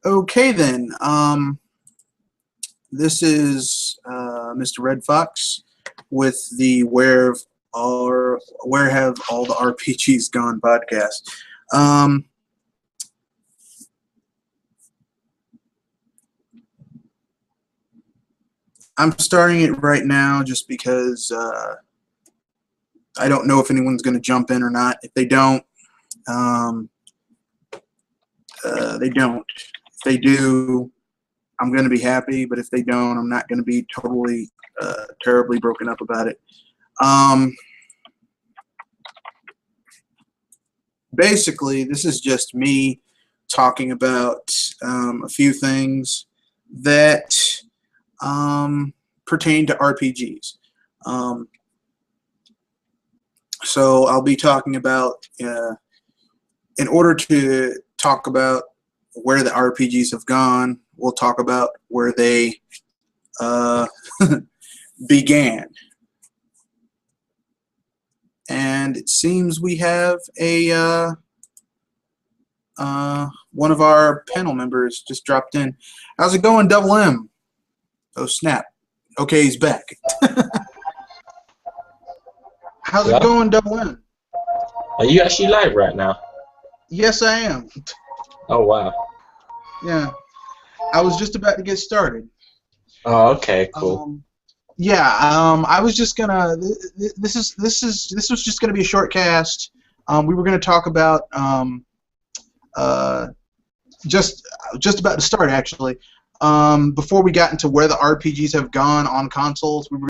Okay then. This is Mr. Red Fox with the Where Have All the RPGs Gone podcast. I'm starting it right now just because I don't know if anyone's going to jump in or not. If they don't, they don't. If they do, I'm going to be happy, but if they don't, I'm not going to be totally, terribly broken up about it. Basically, this is just me talking about a few things that pertain to RPGs. So I'll be talking about, in order to talk about where the RPGs have gone, we'll talk about where they began. And it seems we have a one of our panel members just dropped in. How's it going, Double M? Oh, snap. Okay, he's back. How's it going, Double M? Are you actually live right now? Yes, I am. Oh, wow. Yeah. I was just about to get started. Oh, okay, cool. I was just gonna. This was just gonna be a short cast. We were gonna talk about just about to start actually. Before we got into where the RPGs have gone on consoles, we were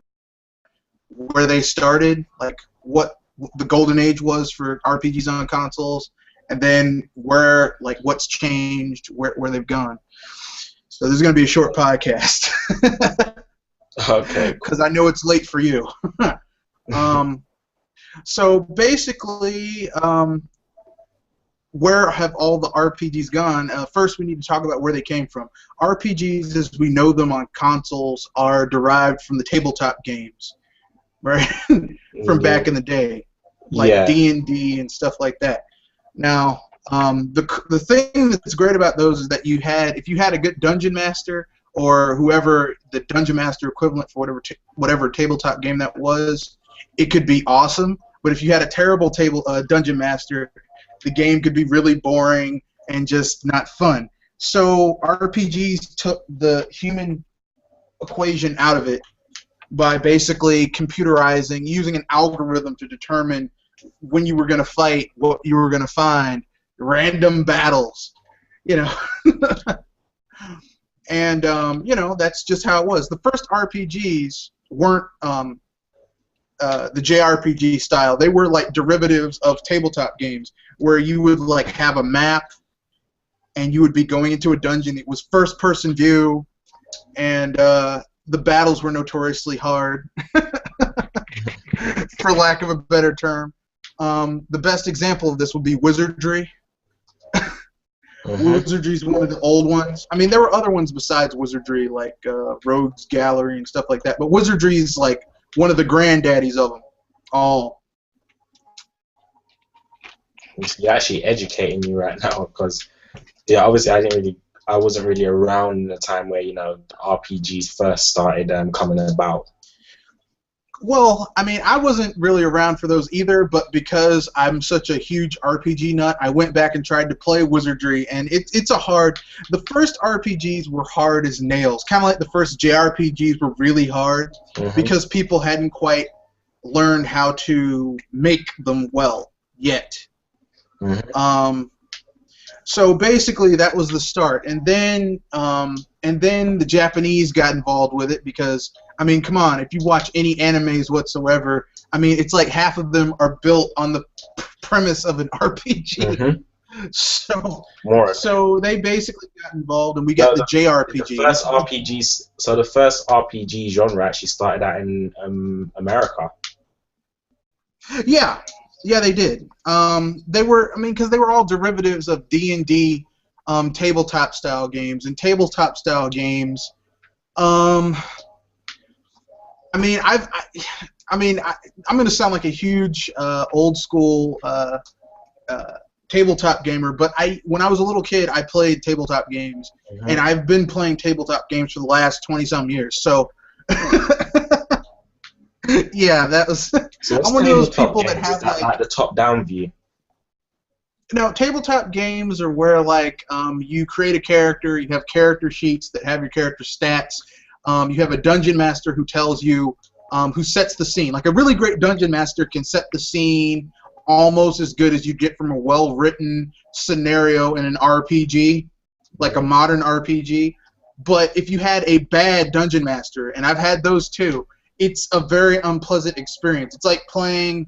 where they started, like what the golden age was for RPGs on consoles, and then where what's changed, where they've gone. So this is gonna be a short podcast. Okay. Because I know it's late for you. So basically, where have all the RPGs gone? First, we need to talk about where they came from. RPGs, as we know them on consoles, are derived from the tabletop games, right? From back in the day, like D&D and stuff like that. Now, the thing that's great about those is that if you had a good dungeon master, or whoever the dungeon master equivalent for whatever tabletop game that was, it could be awesome. But if you had a terrible dungeon master, the game could be really boring and just not fun. So RPGs took the human equation out of it by basically computerizing, using an algorithm to determine when you were going to fight, what you were going to find, random battles, you know. And, that's just how it was. The first RPGs weren't the JRPG style. They were like derivatives of tabletop games where you would have a map and you would be going into a dungeon. It was first-person view, and the battles were notoriously hard, for lack of a better term. The best example of this would be Wizardry. Wizardry is one of the old ones. I mean, there were other ones besides Wizardry, like Rogues Gallery and stuff like that. But Wizardry is like one of the granddaddies of them all. You're actually educating me right now, because obviously I wasn't really around in the time where RPGs first started coming about. Well, I mean, I wasn't really around for those either, but because I'm such a huge RPG nut, I went back and tried to play Wizardry, and it's a hard. The first RPGs were hard as nails, kind of like the first JRPGs were really hard, because people hadn't quite learned how to make them well yet. So basically, that was the start, and then the Japanese got involved with it because, I mean, come on, if you watch any animes whatsoever, I mean, it's like half of them are built on the premise of an RPG. So they basically got involved, and we got the JRPG. The first RPG genre actually started out in America. Yeah, they did. They were, because they were all derivatives of D&D, tabletop style games, and tabletop style games. I'm going to sound like a huge old school tabletop gamer, but when I was a little kid, I played tabletop games, and I've been playing tabletop games for the last 20-some years. So, yeah, that was. So what's I'm one of those tabletop people that games? have Is that like the top-down view? No, tabletop games are where like you create a character, you have character sheets that have your character stats. You have a dungeon master who tells you, who sets the scene. Like a really great dungeon master can set the scene almost as good as you get from a well-written scenario in an RPG, like a modern RPG. But if you had a bad dungeon master, and I've had those too, it's a very unpleasant experience. It's like playing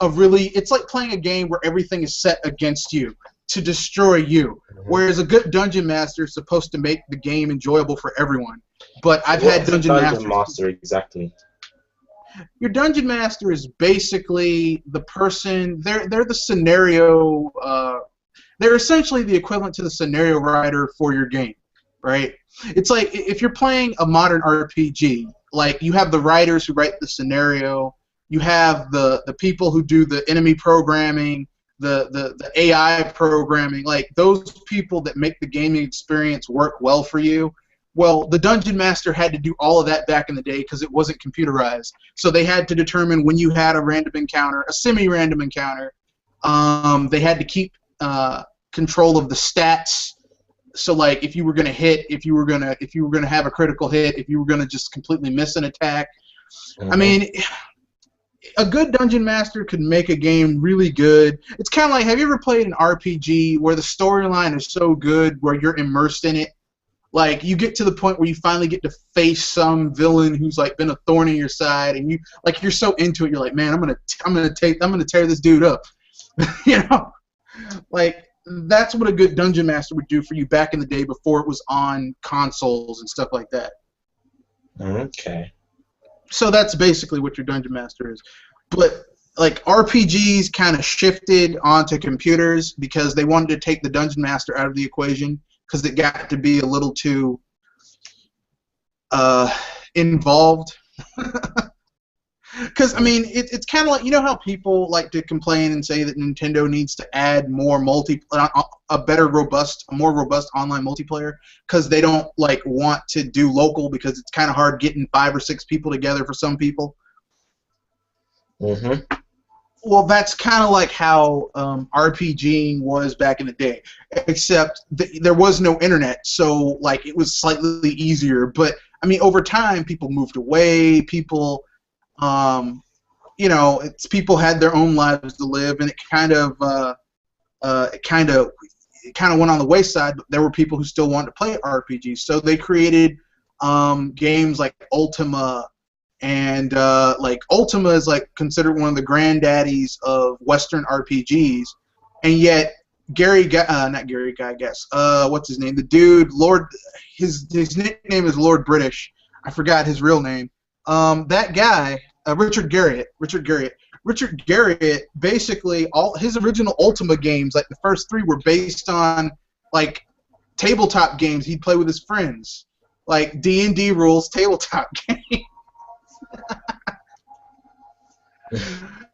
a game where everything is set against you to destroy you. Whereas a good dungeon master is supposed to make the game enjoyable for everyone. But I've had dungeon master exactly. Your dungeon master is basically the person. They're the scenario. They're essentially the equivalent to the scenario writer for your game, right? It's like if you're playing a modern RPG, like you have the writers who write the scenario. You have the people who do the enemy programming, the AI programming, like those people that make the gaming experience work well for you. Well, the Dungeon Master had to do all of that back in the day because it wasn't computerized. So they had to determine when you had a random encounter, a semi-random encounter. They had to keep control of the stats. So like if you were gonna hit, if you were gonna have a critical hit, if you were gonna just completely miss an attack. I mean, a good dungeon master could make a game really good. It's kind of like, have you ever played an RPG where the storyline is so good where you're immersed in it? Like you get to the point where you finally get to face some villain who's like been a thorn in your side, and you're so into it. You're like, man, I'm gonna tear this dude up. You know, like that's what a good dungeon master would do for you back in the day before it was on consoles and stuff like that. Okay. So that's basically what your dungeon master is. But like RPGs kind of shifted onto computers because they wanted to take the dungeon master out of the equation because it got to be a little too involved. Because I mean, it's kind of like, you know how people like to complain and say that Nintendo needs to add more more robust online multiplayer because they don't like want to do local because it's kind of hard getting 5 or 6 people together for some people. Well, that's kind of like how RPGing was back in the day, except there was no internet, so like it was slightly easier. But I mean, over time, people moved away. People people had their own lives to live, and it kind of went on the wayside. But there were people who still wanted to play RPGs, so they created games like Ultima, and like Ultima is like considered one of the granddaddies of Western RPGs, and yet what's his name? The dude, his nickname is Lord British. I forgot his real name. That guy, Richard Garriott, basically all his original Ultima games, like the first 3, were based on like tabletop games he'd play with his friends, like D&D rules tabletop games.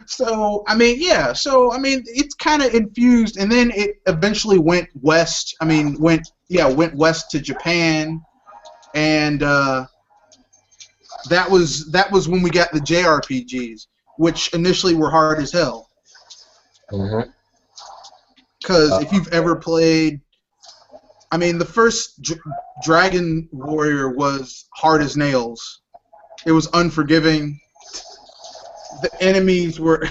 So I mean, yeah. So I mean, it's kind of infused, and then it eventually went west. I mean, went west to Japan, and that was when we got the JRPGs, which initially were hard as hell. Because if you've ever played, I mean, the first Dragon Warrior was hard as nails. It was unforgiving. The enemies were...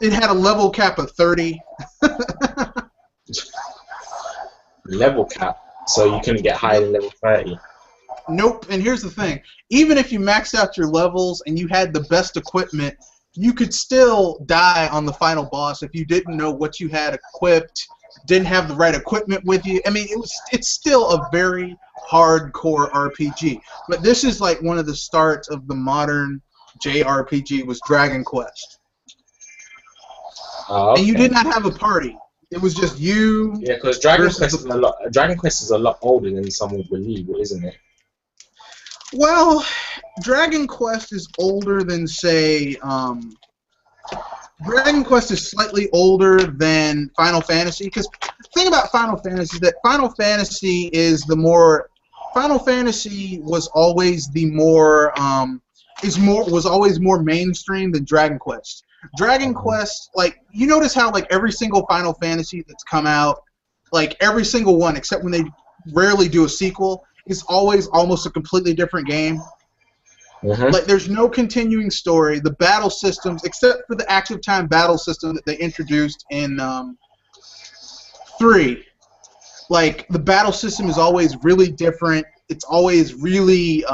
It had a level cap of 30. Level cap? So you couldn't get higher than level 30? Nope. And here's the thing. Even if you maxed out your levels and you had the best equipment, you could still die on the final boss if you didn't know what you had equipped, didn't have the right equipment with you. I mean, it's still a very hardcore RPG. But this is like one of the starts of the modern JRPG was Dragon Quest. Oh, okay. And you did not have a party. It was just you. Yeah, because Dragon Quest is a lot older than some would believe, isn't it? Well, Dragon Quest is older than, say, Dragon Quest is slightly older than Final Fantasy, because the thing about Final Fantasy is that Final Fantasy was always was always more mainstream than Dragon Quest. Dragon Quest, like, you notice how like every single Final Fantasy that's come out, like every single one except when they rarely do a sequel, is always almost a completely different game. Like, there's no continuing story. The battle systems, except for the active time battle system that they introduced in 3, like, the battle system is always really different. It's always really,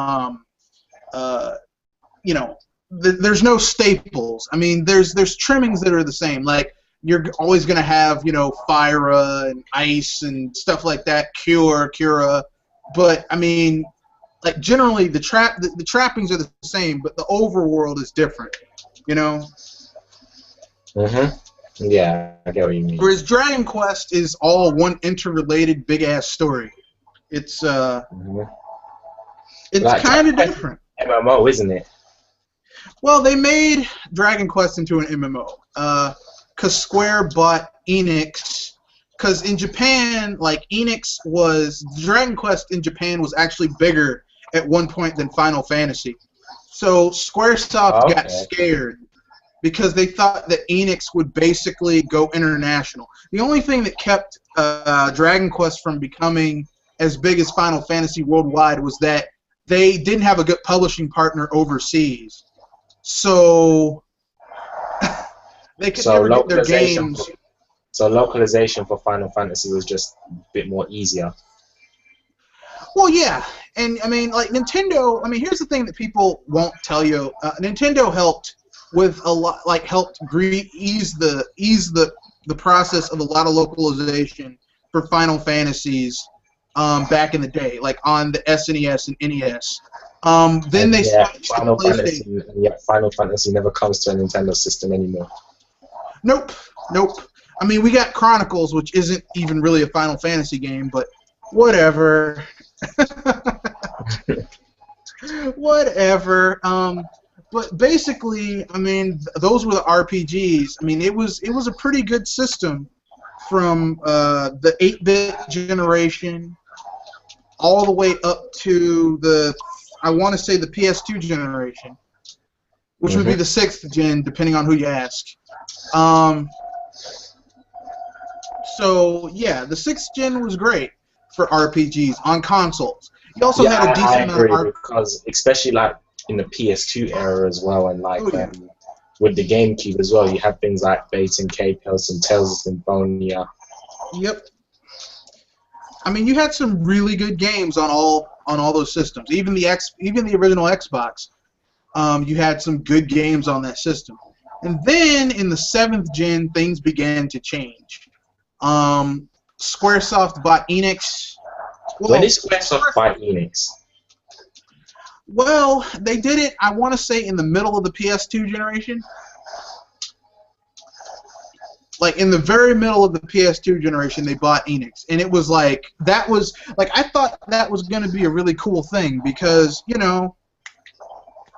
you know, there's no staples. I mean, there's trimmings that are the same. Like, you're always going to have, you know, Fyra and Ice and stuff like that, Cura. But, I mean, like, generally the trappings are the same, but the overworld is different, you know? Yeah, I get what you mean. Whereas Dragon Quest is all one interrelated big-ass story. It's like, kind of different. MMO, isn't it? Well, they made Dragon Quest into an MMO. Because Square bought Enix. Because in Japan, like, Dragon Quest in Japan was actually bigger at one point than Final Fantasy. So Squaresoft got scared because they thought that Enix would basically go international. The only thing that kept Dragon Quest from becoming as big as Final Fantasy worldwide was that they didn't have a good publishing partner overseas. So they could never get their games. So localization for Final Fantasy was just a bit more easier. Well, yeah, and I mean, like, Nintendo. I mean, here's the thing that people won't tell you. Nintendo helped with a lot, like, helped ease the process of a lot of localization for Final Fantasies back in the day, like on the SNES and NES. Then they switched to PlayStation. Final Fantasy never comes to a Nintendo system anymore. Nope. I mean, we got Chronicles, which isn't even really a Final Fantasy game, but whatever. Whatever. But basically, I mean, those were the RPGs. I mean, it was a pretty good system from the 8-bit generation all the way up to I want to say the PS2 generation, which would be the 6th gen, depending on who you ask. So yeah, the 6th gen was great for RPGs on consoles. You also had a decent amount of because especially like in the PS2 era as well, and like with the GameCube as well, you had things like Bates and Capos and Tales of Symphonia. Yep. I mean, you had some really good games on all those systems. Even the original Xbox, you had some good games on that system. And then in the 7th gen, things began to change. Squaresoft bought Enix. Well, when did Squaresoft buy Enix? Well, they did it, I want to say, in the middle of the PS2 generation. Like, in the very middle of the PS2 generation, they bought Enix. And it was like, I thought that was going to be a really cool thing because, you know,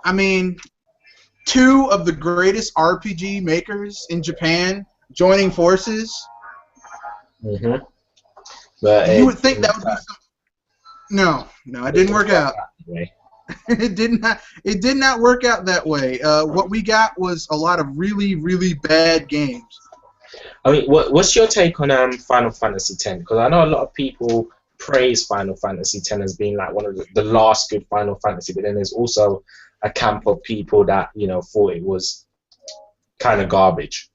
I mean, 2 of the greatest RPG makers in Japan joining forces. But you would think that would be something. No, it didn't work out. It did not work out that way. What we got was a lot of really, really bad games. I mean, what's your take on Final Fantasy X? Because I know a lot of people praise Final Fantasy X as being like one of the last good Final Fantasy, but then there's also a camp of people that, you know, thought it was kind of garbage.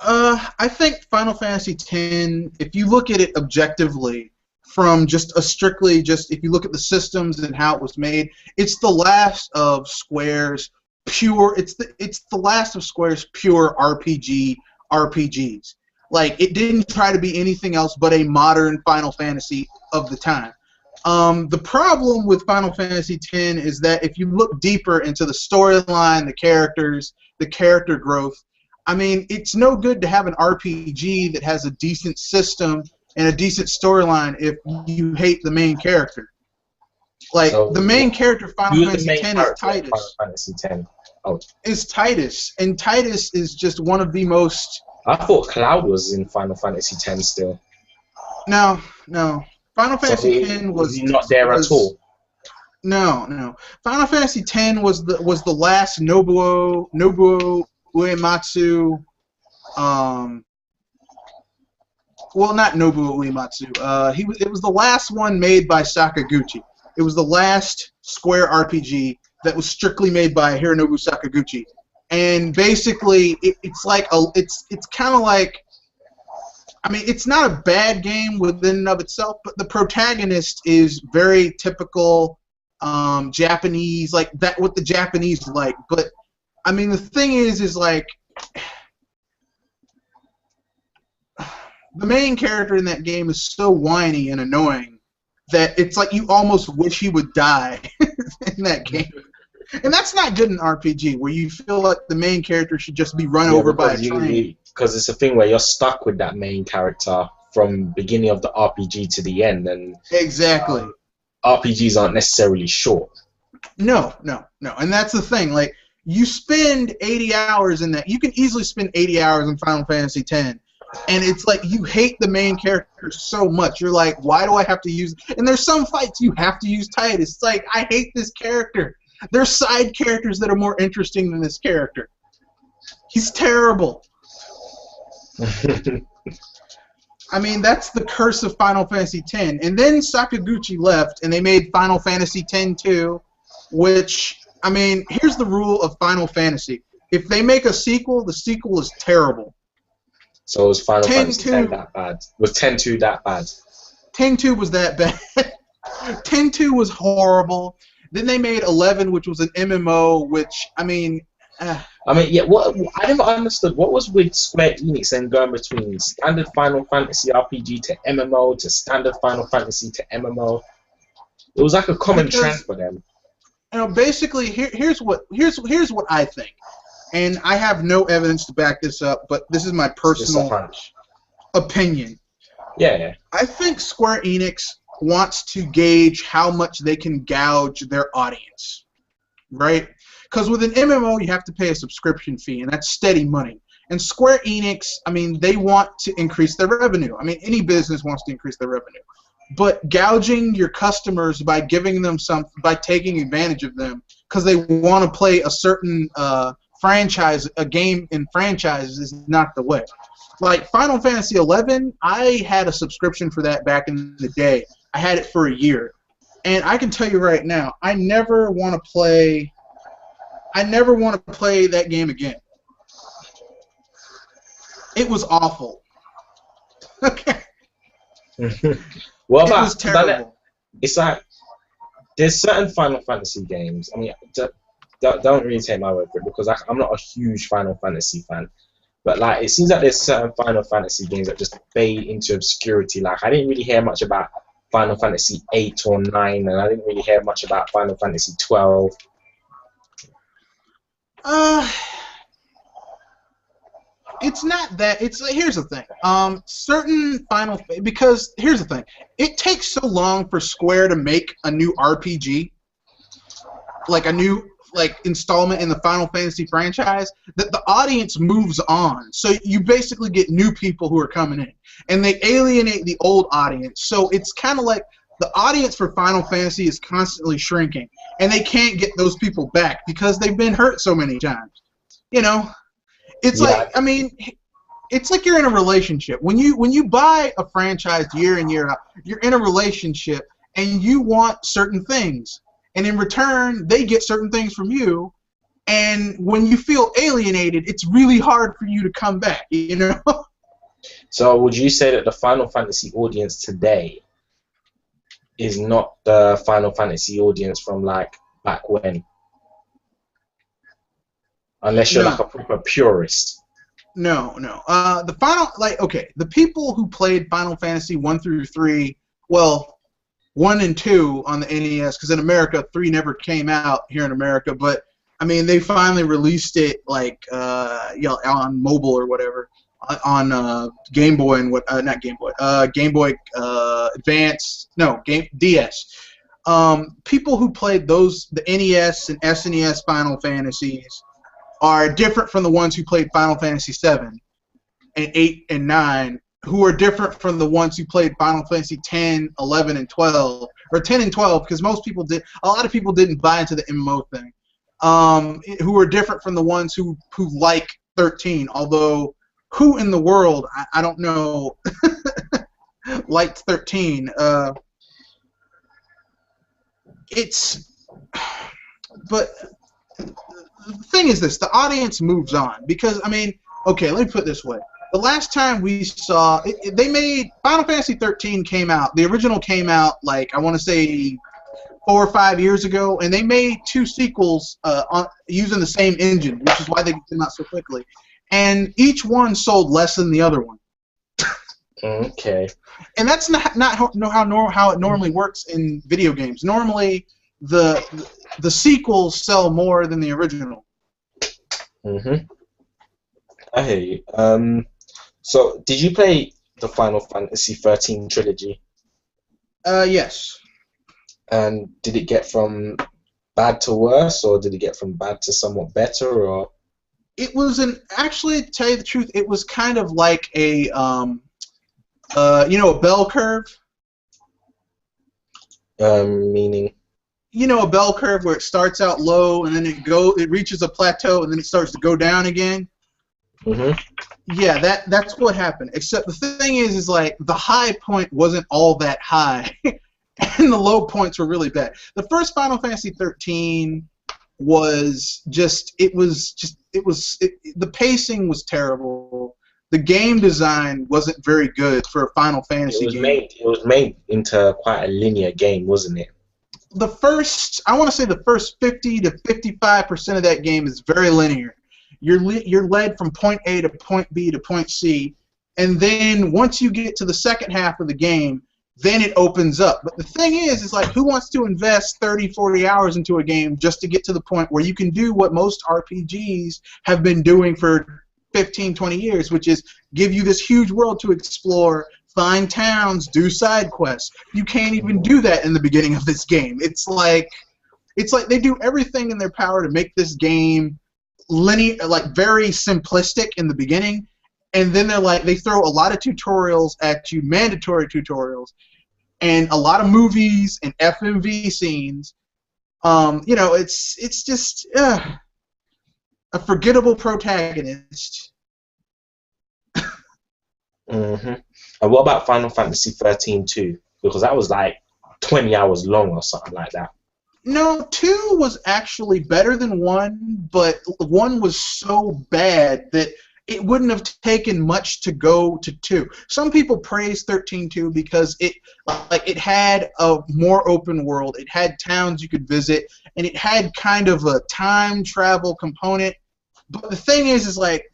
I think Final Fantasy X, if you look at it objectively, from just if you look at the systems and how it was made, it's the last of Square's pure. It's the last of Square's pure RPGs. Like, it didn't try to be anything else but a modern Final Fantasy of the time. The problem with Final Fantasy X is that if you look deeper into the storyline, the characters, the character growth, I mean, it's no good to have an RPG that has a decent system and a decent storyline if you hate the main character. Like So the main character of Final who's the Fantasy main X is character in Final Titus. Fantasy X? Oh, Is Titus, and Titus is just one of the most. I thought Cloud was in Final Fantasy X still. No, no. Final So Fantasy X is he not there at all? No. Final Fantasy X was the last Nobuo Uematsu. Well, not Nobuo Uematsu. It was the last one made by Sakaguchi. It was the last Square RPG that was strictly made by Hironobu Sakaguchi. And basically, it's kind of like, I mean, it's not a bad game within and of itself, but the protagonist is very typical Japanese, like that what the Japanese like. But I mean, the thing is like the main character in that game is so whiny and annoying that it's like you almost wish he would die in that game. And that's not good in RPG, where you feel like the main character should just be run over by a train. Because it's a thing where you're stuck with that main character from beginning of the RPG to the end, and exactly. RPGs aren't necessarily short. No, and that's the thing. Like, you spend 80 hours in that. You can easily spend 80 hours in Final Fantasy X, and it's like you hate the main character so much. You're like, why do I have to use? And there's some fights you have to use Titus. It's like, I hate this character. There's side characters that are more interesting than this character. He's terrible. I mean, that's the curse of Final Fantasy X. And then Sakaguchi left, and they made Final Fantasy X-2, which, I mean, here's the rule of Final Fantasy. If they make a sequel, the sequel is terrible. So was Final Fantasy X that bad? Was X-2 that bad? X-2 was that bad. X-2 was horrible. Then they made 11, which was an MMO, which, I mean... yeah. What I never understood. What was with Square Enix and going between standard Final Fantasy RPG to MMO to standard Final Fantasy to MMO? It was like a common trend for them. You know, basically, here's what I think, and I have no evidence to back this up, but this is my personal opinion. Yeah. I think Square Enix wants to gauge how much they can gouge their audience, right? Because with an MMO, you have to pay a subscription fee, and that's steady money. And Square Enix, I mean, they want to increase their revenue. I mean, any business wants to increase their revenue. But gouging your customers by giving them by taking advantage of them, because they want to play a certain franchise, a game in franchises, is not the way. Like Final Fantasy XI, I had a subscription for that back in the day. I had it for a year. And I can tell you right now, I never want to play that game again. It was awful. Okay. Well, it was terrible. It's like there's certain Final Fantasy games. I mean, don't really take my word for it, because I'm not a huge Final Fantasy fan. But like, it seems like there's certain Final Fantasy games that just fade into obscurity. Like, I didn't really hear much about Final Fantasy 8 or 9, and I didn't really hear much about Final Fantasy 12. It's not that. Here's the thing. Certain because here's the thing. It takes so long for Square to make a new RPG, like a new installment in the Final Fantasy franchise, that the audience moves on. So you basically get new people who are coming in, and they alienate the old audience. So it's kind of like the audience for Final Fantasy is constantly shrinking, and they can't get those people back because they've been hurt so many times. You know, it's like, I mean, it's like you're in a relationship. When you buy a franchise year in, year out, you're in a relationship, and you want certain things. And in return, they get certain things from you. And when you feel alienated, it's really hard for you to come back, you know? So would you say that the Final Fantasy audience today is not the Final Fantasy audience from, like, back when? Unless you're like a proper purist. No. The people who played Final Fantasy 1 through 3, well, 1 and 2 on the NES, because in America 3 never came out here in America, but I mean they finally released it on mobile or whatever, on Game Boy and Game Boy Advance, DS. People who played those, the NES and SNES Final Fantasies, are different from the ones who played Final Fantasy 7 and 8 and 9, who are different from the ones who played Final Fantasy 10, 11, and 12, or 10 and 12, because a lot of people didn't buy into the MMO thing, who are different from the ones who like 13, although who in the world, I don't know, liked 13. But the thing is this, the audience moves on, because, I mean, okay, let me put it this way. The last time we saw, they made, Final Fantasy 13 came out, the original came out, like, I want to say 4 or 5 years ago, and they made 2 sequels using the same engine, which is why they came out so quickly. And each one sold less than the other one. Okay. And that's not how it normally works in video games. Normally, the sequels sell more than the original. Mhm. I hear you. So, did you play the Final Fantasy 13 trilogy? Yes. And did it get from bad to worse, or did it get from bad to somewhat better, or? It was actually, to tell you the truth, it was kind of like a, a bell curve. Meaning? A bell curve where it starts out low and then it reaches a plateau and then it starts to go down again. Mhm. Yeah, that's what happened. Except the thing is like the high point wasn't all that high, and the low points were really bad. The first Final Fantasy 13 was the pacing was terrible. The game design wasn't very good for a Final Fantasy game. It was made into quite a linear game, wasn't it? I want to say the first 50 to 55% of that game is very linear. You're led from point A to point B to point C, and then once you get to the second half of the game, then it opens up. But the thing is like, who wants to invest 30, 40 hours into a game just to get to the point where you can do what most RPGs have been doing for 15, 20 years, which is give you this huge world to explore, find towns, do side quests. You can't even do that in the beginning of this game. It's like they do everything in their power to make this game linear, like very simplistic in the beginning, and then they throw a lot of tutorials at you, mandatory tutorials, and a lot of movies and FMV scenes. It's just a forgettable protagonist. Mhm. And what about Final Fantasy 13 2? Because that was like 20 hours long or something like that. No, 2 was actually better than 1, but 1 was so bad that it wouldn't have taken much to go to 2. Some people praise 13.2 because it had a more open world, it had towns you could visit, and it had kind of a time travel component. But the thing is like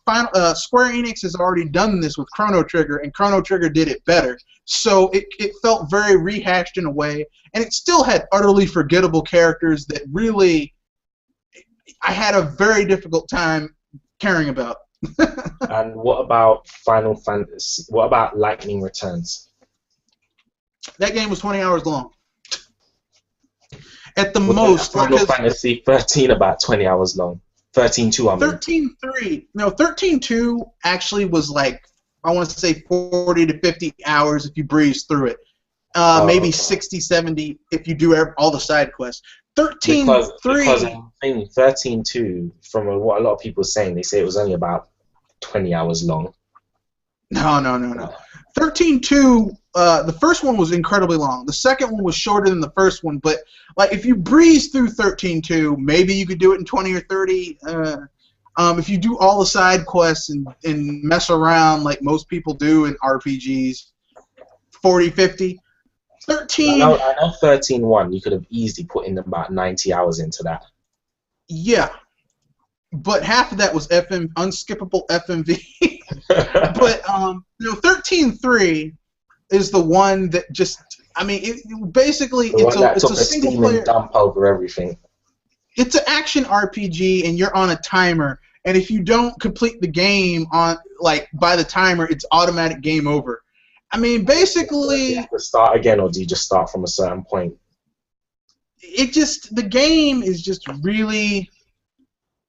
Square Enix has already done this with Chrono Trigger, and Chrono Trigger did it better. So it felt very rehashed in a way, and it still had utterly forgettable characters that really I had a very difficult time caring about. And what about Final Fantasy? What about Lightning Returns? That game was 20 hours long. At the Wasn't most. Final Fantasy 13 about 20 hours long? 13.2, I mean. 13.3. No, 13.2 actually was like, I want to say 40 to 50 hours if you breeze through it. Maybe 60, 70 if you do all the side quests. 13.3. Because I'm thinking 13.2, from what a lot of people are saying, they say it was only about 20 hours long. No. 13.2, the first one was incredibly long. The second one was shorter than the first one, but like if you breeze through 13.2, maybe you could do it in 20 or 30. If you do all the side quests and mess around like most people do in RPGs, 40, 50. 13. I know 13.1, you could have easily put in about 90 hours into that. Yeah. But half of that was unskippable FMV. But 13.3 is the one that just, I mean, it's a single player dump over everything. It's an action RPG, and you're on a timer. And if you don't complete the game by the timer, it's automatic game over. I mean, basically. Do you have to start again, or do you just start from a certain point? the game is just really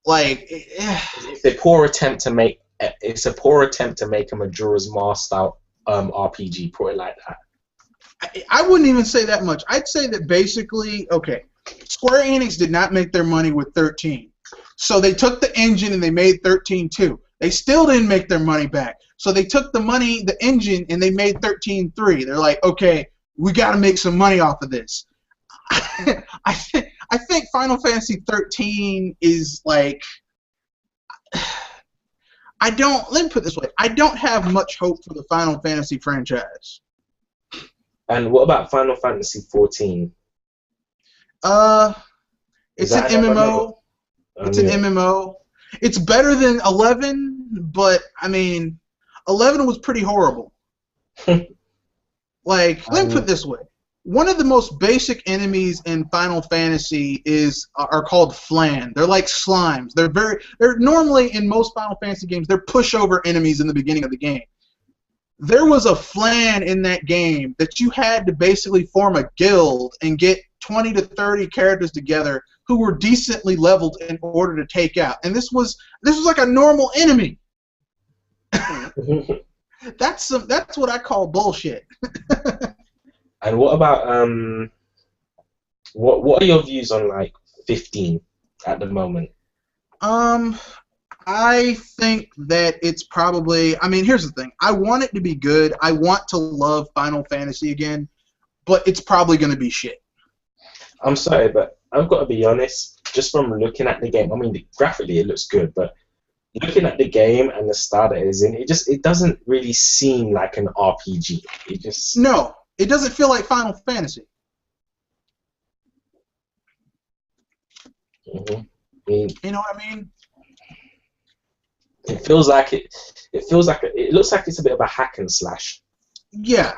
like. It's a poor attempt to make. It's a poor attempt to make a Majora's Mask style RPG. Put it like that. I wouldn't even say that much. I'd say that basically, okay, Square Enix did not make their money with 13. So they took the engine and they made 13 too. They still didn't make their money back. So they took the engine, and they made 13.3. They're like, okay, we got to make some money off of this. I think Final Fantasy 13 is like, let me put it this way. I don't have much hope for the Final Fantasy franchise. And what about Final Fantasy 14? It's an MMO. It's an MMO. It's better than 11, but I mean, 11 was pretty horrible. Like, let me put it this way. One of the most basic enemies in Final Fantasy are called Flan. They're like slimes. They're normally in most Final Fantasy games, they're pushover enemies in the beginning of the game. There was a Flan in that game that you had to basically form a guild and get 20 to 30 characters together who were decently leveled in order to take out. And this was like a normal enemy. That's what I call bullshit. And what about what are your views on like 15 at the moment? I think that it's probably, I mean, here's the thing. I want it to be good. I want to love Final Fantasy again, but it's probably going to be shit. I'm sorry, but I've got to be honest, just from looking at the game, I mean, graphically it looks good, but looking at the game and the style that it is in, it doesn't really seem like an RPG. No, it doesn't feel like Final Fantasy. Mm-hmm. You know what I mean? It feels like it looks like it's a bit of a hack and slash. Yeah,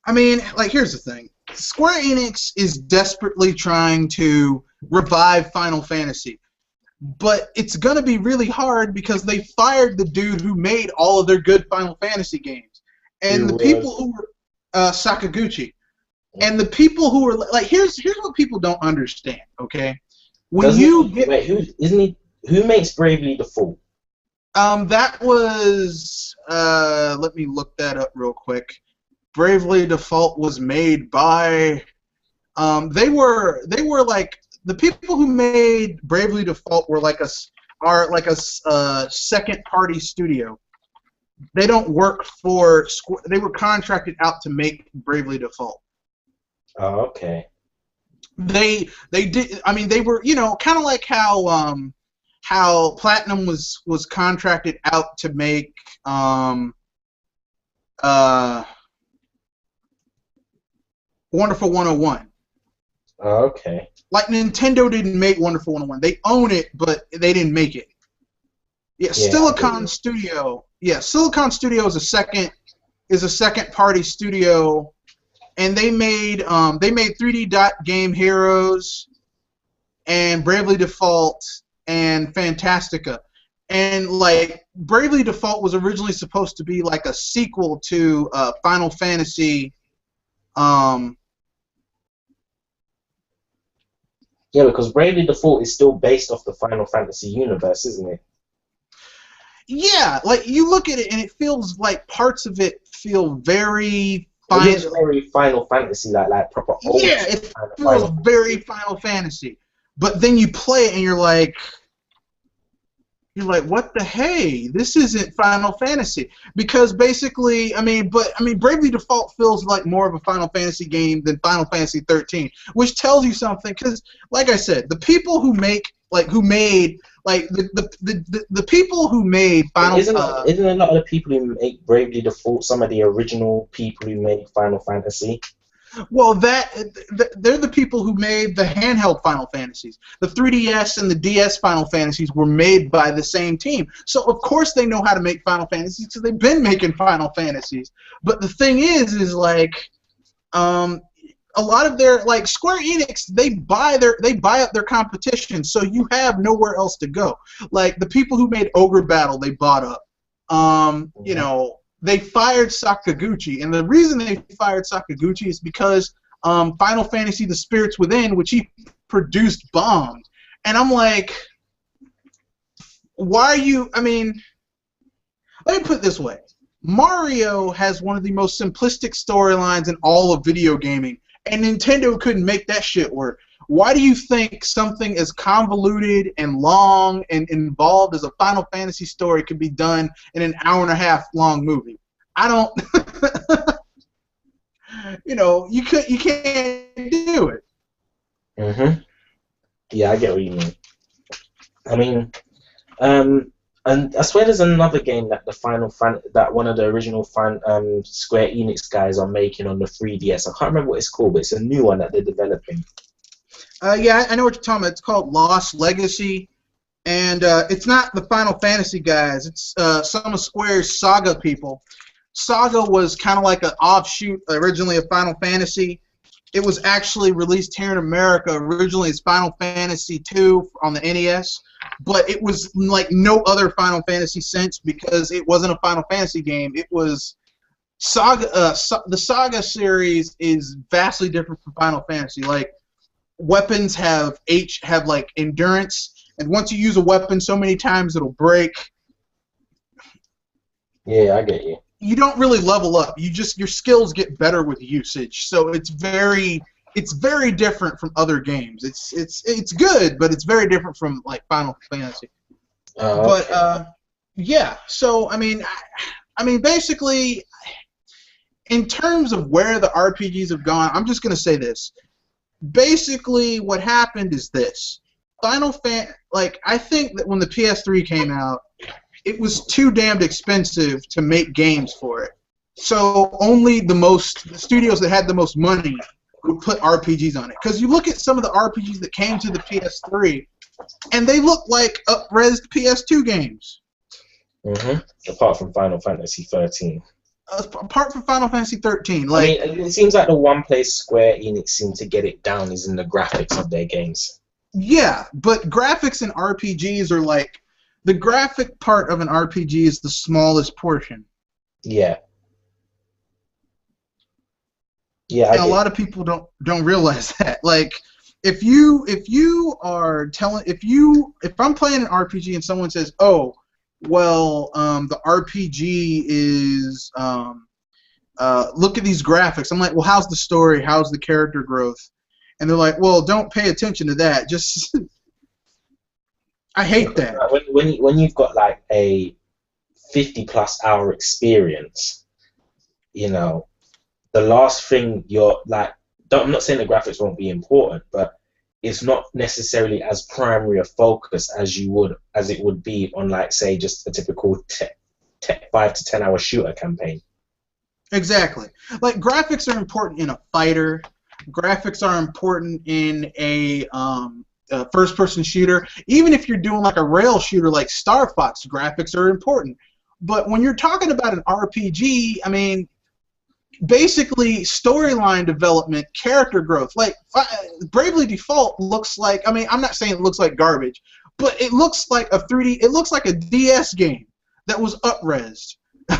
I mean, like, here's the thing. Square Enix is desperately trying to revive Final Fantasy, but it's going to be really hard because they fired the dude who made all of their good Final Fantasy games. And the people who were Sakaguchi. And the people who were like, here's what people don't understand, okay? Who makes Bravely Default? That was let me look that up real quick. Bravely Default was made by they were like, the people who made Bravely Default were like a second party studio. They don't work for Square. They were contracted out to make Bravely Default. Oh, okay. They did. I mean, they were, you know, kind of like how Platinum was contracted out to make Wonderful 101. Oh, okay. Like, Nintendo didn't make Wonderful 101. They own it, but they didn't make it. Yeah, Silicon Studio. Yeah, Silicon Studio is a second party studio, and they made 3D Dot Game Heroes and Bravely Default and Fantastica. And like, Bravely Default was originally supposed to be like a sequel to Final Fantasy. Yeah, because Bravely Default is still based off the Final Fantasy universe, isn't it? Yeah, like, you look at it and it feels like parts of it feel very very Final Fantasy, like proper old. Yeah, it feels very Final Fantasy. But then you play it and you're like, what the hey? This isn't Final Fantasy. Because basically, I mean, Bravely Default feels like more of a Final Fantasy game than Final Fantasy 13, which tells you something. Because, like I said, the people who made the people who made Final isn't a lot of the people who make Bravely Default some of the original people who made Final Fantasy? Well, they're the people who made the handheld Final Fantasies. The 3DS and the DS Final Fantasies were made by the same team. So, of course, they know how to make Final Fantasies because they've been making Final Fantasies. But the thing is like, a lot of their, like, Square Enix, they buy up their competition, so you have nowhere else to go. Like, the people who made Ogre Battle, they bought up. You know, they fired Sakaguchi, and the reason they fired Sakaguchi is because Final Fantasy: The Spirits Within, which he produced, bombed. And I'm like, why are you? I mean, let me put it this way: Mario has one of the most simplistic storylines in all of video gaming, and Nintendo couldn't make that shit work. Why do you think something as convoluted and long and involved as a Final Fantasy story could be done in an hour-and-a-half long movie? I don't. You can't do it. Mhm. Yeah, I get what you mean. I mean, and I swear there's another game that that one of the original Square Enix guys are making on the 3DS. I can't remember what it's called, but it's a new one that they're developing. Yeah, I know what you're talking about. It's called Lost Legacy, and it's not the Final Fantasy guys. It's some of Square's Saga people. Saga was kind of like an offshoot originally of Final Fantasy. It was actually released here in America originally as Final Fantasy II on the NES, but it was like no other Final Fantasy since because it wasn't a Final Fantasy game. It was Saga. The Saga series is vastly different from Final Fantasy. Like, weapons have like endurance, and once you use a weapon so many times it'll break. Yeah, I get you. You don't really level up. Your skills get better with usage. So it's very different from other games. It's good, but it's very different from like Final Fantasy. Okay. But yeah. So I mean basically, in terms of where the RPGs have gone, I'm just gonna say this. Basically, what happened is this: I think that when the PS3 came out, it was too damned expensive to make games for it. So only the studios that had the most money would put RPGs on it. Because you look at some of the RPGs that came to the PS3, and they look like up-resed PS2 games. Apart from Final Fantasy 13. Apart from Final Fantasy 13, I mean, it seems like the one place Square Enix seem to get it down is in the graphics of their games. Yeah, but graphics in RPGs are like, the graphic part of an RPG is the smallest portion. Yeah. Yeah. And a lot of people don't realize that. Like, if I'm playing an RPG and someone says, "Oh, well, the RPG is look at these graphics," I'm like, "Well, how's the story? How's the character growth?" And they're like, "Well, don't pay attention to that. Just." I hate that. When you've got like a 50+ hour experience, the last thing you're like, I'm not saying the graphics won't be important, but it's not necessarily as primary a focus as it would be on, like, say, just a typical 5 to 10 hour shooter campaign. Exactly. Like, graphics are important in a fighter. Graphics are important in a first-person shooter. Even if you're doing like a rail shooter like Star Fox, graphics are important. But when you're talking about an RPG, I mean, basically storyline development, character growth. Like, Bravely Default looks like, I mean, I'm not saying it looks like garbage, but it looks like it looks like a DS game that was up-resed.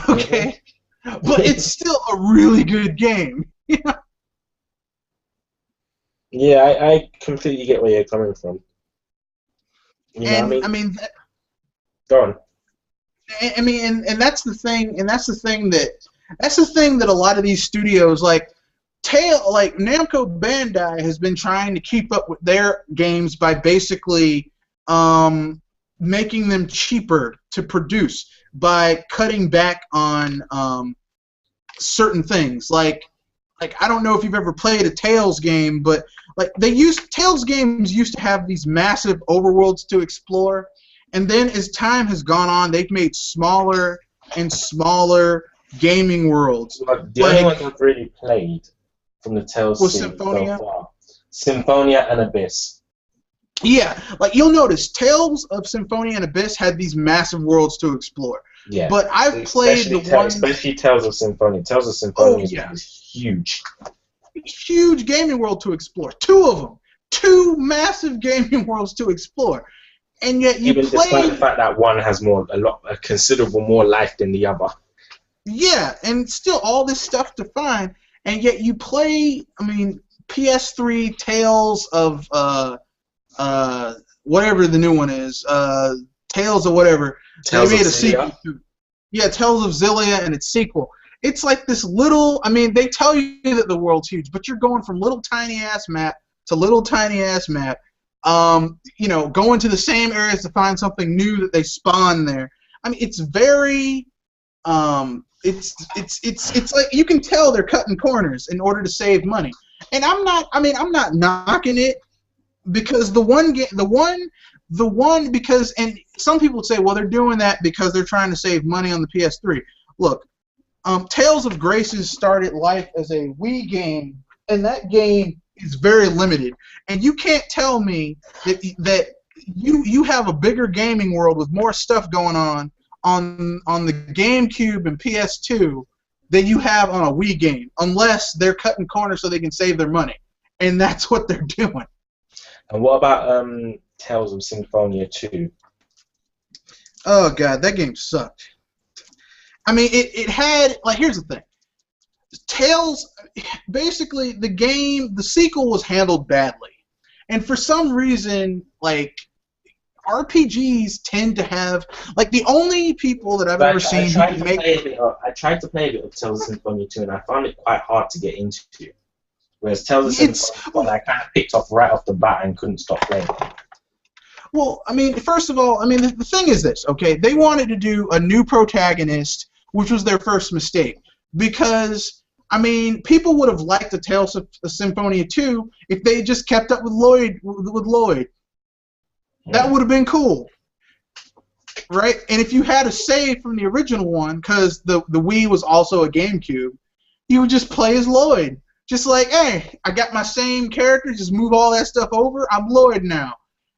Okay? But it's still a really good game. Yeah, I completely get where you're coming from. I mean, go on. I mean, and that's the thing, that a lot of these studios, like Namco Bandai, has been trying to keep up with their games by basically making them cheaper to produce by cutting back on certain things. Like I don't know if you've ever played a Tales game, but like Tales games used to have these massive overworlds to explore, and then as time has gone on, they've made smaller and smaller gaming worlds. The only ones I've really played from the Tales series Symphonia? so far, Symphonia and Abyss. Yeah, like you'll notice, Tales of Symphonia and Abyss had these massive worlds to explore. Yeah, but I've played especially Tales of Symphonia. Tales of Symphonia is huge. Huge gaming world to explore. Two of them. Two massive gaming worlds to explore. And yet despite the fact that one has a considerable more life than the other. Yeah, and still all this stuff to find, and yet you play. I mean, PS3 Tales of whatever the new one is, Tales of whatever. They Tales of made a Xillia. sequel to. Yeah, Tales of Xillia and its sequel. It's like this little. I mean, they tell you that the world's huge, but you're going from little tiny ass map to little tiny ass map. Going to the same areas to find something new that they spawn there. I mean, it's very. It's like you can tell they're cutting corners in order to save money. And I'm not. I mean, I'm not knocking it because because and some people would say, well, they're doing that because they're trying to save money on the PS3. Look, Tales of Graces started life as a Wii game, and that game is very limited. And you can't tell me that you have a bigger gaming world with more stuff going on the GameCube and PS2 than you have on a Wii game, unless they're cutting corners so they can save their money. And that's what they're doing. And what about Tales of Symphonia 2? Oh god, that game sucked. I mean, it had, like, here's the thing. Tales, basically, the sequel was handled badly. And for some reason, like, RPGs tend to have, like, the only people that I've ever seen who can make... I tried to play a bit of Tales of Symphonia 2, and I found it quite hard to get into. Whereas Tales of Symphonia, I kind of picked off right off the bat and couldn't stop playing. Well, I mean, first of all, I mean, the thing is this, okay? They wanted to do a new protagonist, which was their first mistake. Because, I mean, people would have liked the Tales of Symphonia 2 if they just kept up with Lloyd. Yeah. That would have been cool. Right? And if you had a save from the original one, because the Wii was also a GameCube, you would just play as Lloyd. Just like, hey, I got my same character, just move all that stuff over, I'm Lloyd now.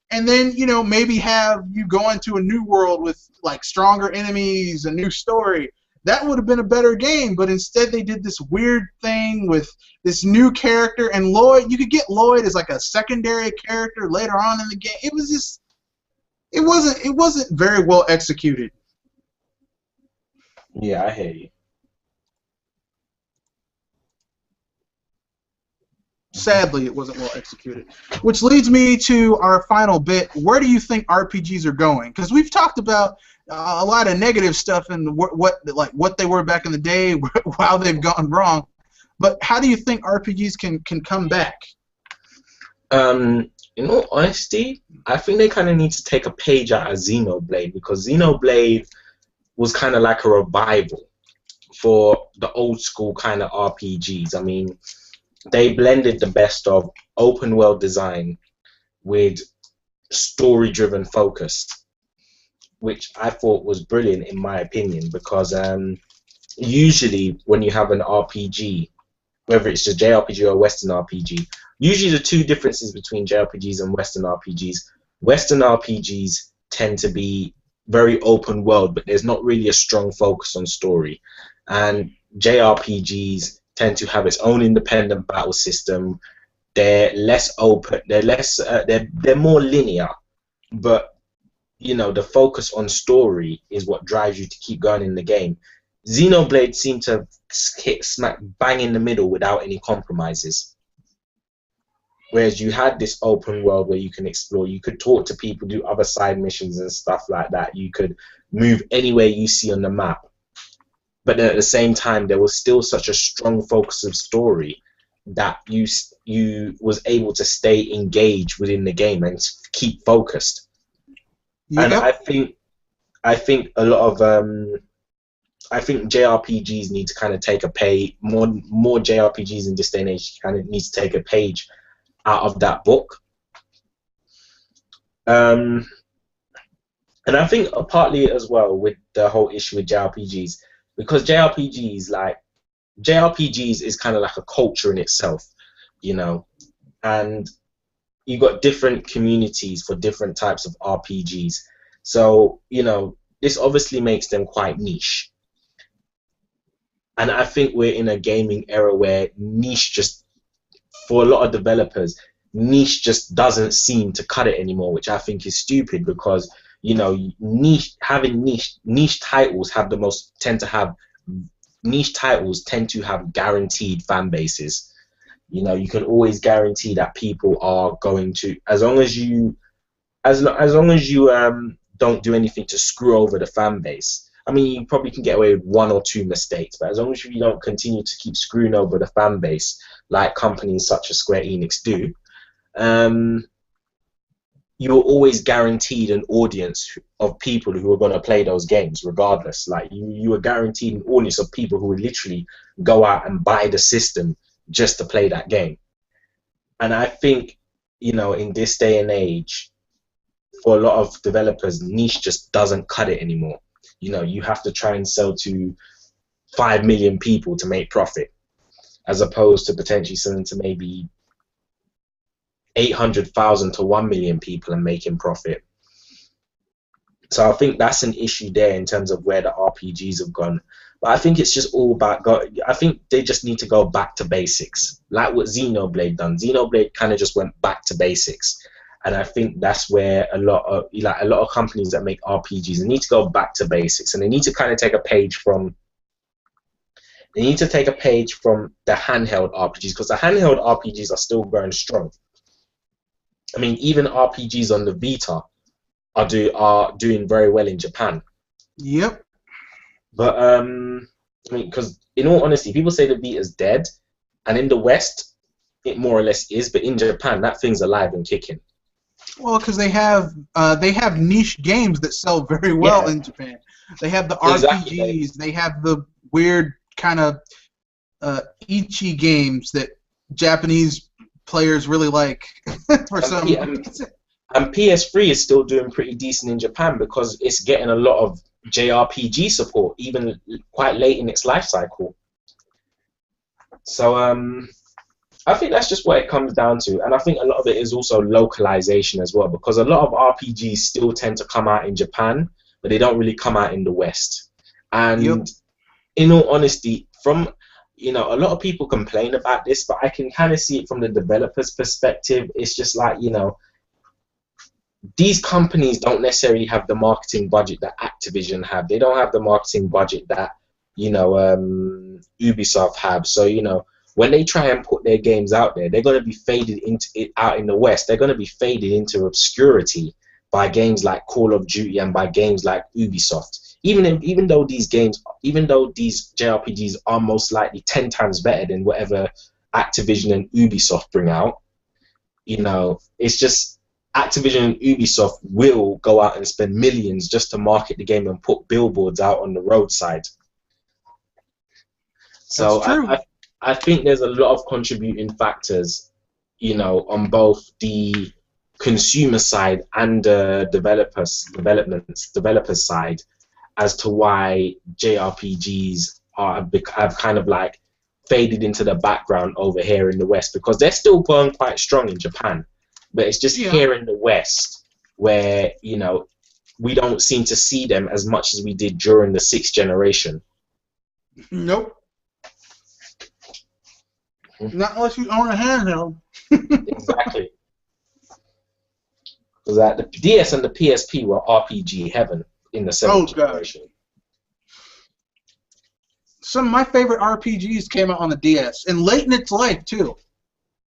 And then, maybe have you go into a new world with, like, stronger enemies, a new story. That would have been a better game, but instead they did this weird thing with this new character, and Lloyd, you could get Lloyd as, like, a secondary character later on in the game. It was just, it wasn't very well executed. Yeah, I hear you. Sadly, it wasn't well executed. Which leads me to our final bit. Where do you think RPGs are going? Because we've talked about a lot of negative stuff and what they were back in the day, how they've gone wrong. But how do you think RPGs can come back? In all honesty, I think they kind of need to take a page out of Xenoblade, because Xenoblade was kind of like a revival for the old school kind of RPGs. I mean, they blended the best of open world design with story-driven focus, which I thought was brilliant in my opinion, because usually when you have an RPG, whether it's a JRPG or a Western RPG, usually the two differences between JRPGs and Western RPGs tend to be very open world, but there's not really a strong focus on story. And JRPGs tend to have its own independent battle system. They're less open. They're more linear, but the focus on story is what drives you to keep going in the game. Xenoblade seemed to hit smack bang in the middle without any compromises. Whereas you had this open world where you can explore, you could talk to people, do other side missions and stuff like that. You could move anywhere you see on the map. But at the same time, there was still such a strong focus of story that you was able to stay engaged within the game and keep focused. Yep. And I think a lot of I think JRPGs need to kind of take a page. More JRPGs in this day and age kind of needs to take a page out of that book. And I think partly as well with the whole issue with JRPGs. Because JRPGs is kind of like a culture in itself, and you got different communities for different types of RPGs. So, this obviously makes them quite niche. And I think we're in a gaming era where niche just, for a lot of developers, niche just doesn't seem to cut it anymore, which I think is stupid, because niche titles tend to have guaranteed fan bases. You know, you can always guarantee that people are going to, as long as you don't do anything to screw over the fan base. I mean, you probably can get away with one or two mistakes, but as long as you don't continue to keep screwing over the fan base like companies such as Square Enix do, you're always guaranteed an audience of people who are going to play those games regardless. Like you are guaranteed an audience of people who would literally go out and buy the system just to play that game. And I think, you know, in this day and age, for a lot of developers, niche just doesn't cut it anymore. You know, you have to try and sell to 5 million people to make profit, as opposed to potentially selling to maybe 800,000 to 1 million people and making profit. So I think that's an issue there in terms of where the RPGs have gone. But I think it's just all about, I think they just need to go back to basics, like what Xenoblade done. Xenoblade kind of just went back to basics. And I think that's where a lot of companies that make RPGs, they need to go back to basics, and they need to kind of take a page from the handheld RPGs, because the handheld RPGs are still going strong. I mean, even RPGs on the Vita are doing very well in Japan. Yep. But I mean, because in all honesty, people say the Vita's dead, and in the West, it more or less is, but in Japan, that thing's alive and kicking. Well, because they have niche games that sell very well in Japan. They have the RPGs. They have the weird kind of ichi games that Japanese players really like. And PS3 is still doing pretty decent in Japan because it's getting a lot of JRPG support, even quite late in its life cycle. So I think that's just what it comes down to, and I think a lot of it is also localization as well, because a lot of RPGs still tend to come out in Japan, but they don't really come out in the West. And in all honesty, from, you know, a lot of people complain about this, but I can kind of see it from the developer's perspective. It's just like, you know, these companies don't necessarily have the marketing budget that Activision have. They don't have the marketing budget that, you know, Ubisoft have. So, you know, when they try and put their games out there, they're going to be faded into it out in the West. They're going to be faded into obscurity by games like Call of Duty and by games like Ubisoft. Even though these JRPGs are most likely 10 times better than whatever Activision and Ubisoft bring out, you know, it's just Activision and Ubisoft will go out and spend millions just to market the game and put billboards out on the roadside. So I think there's a lot of contributing factors, you know, on both the consumer side and the developers side, as to why JRPGs have kind of like faded into the background over here in the West, because they're still going quite strong in Japan, but it's just here in the West where, you know, we don't seem to see them as much as we did during the 6th generation. Nope. Not unless you own a handheld. Exactly. Because the DS and the PSP were RPG heaven in the 7th generation. Some of my favorite RPGs came out on the DS, and late in its life too.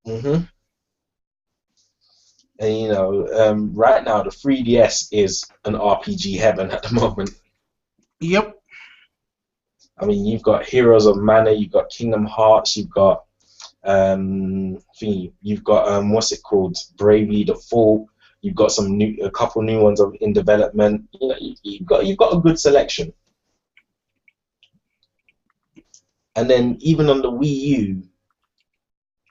And you know, right now the 3DS is an RPG heaven at the moment. Yep. I mean, you've got Heroes of Mana, you've got Kingdom Hearts, you've got what's it called, Bravely Default. You've got a couple new ones in development. You know, you've got a good selection. And then even on the Wii U,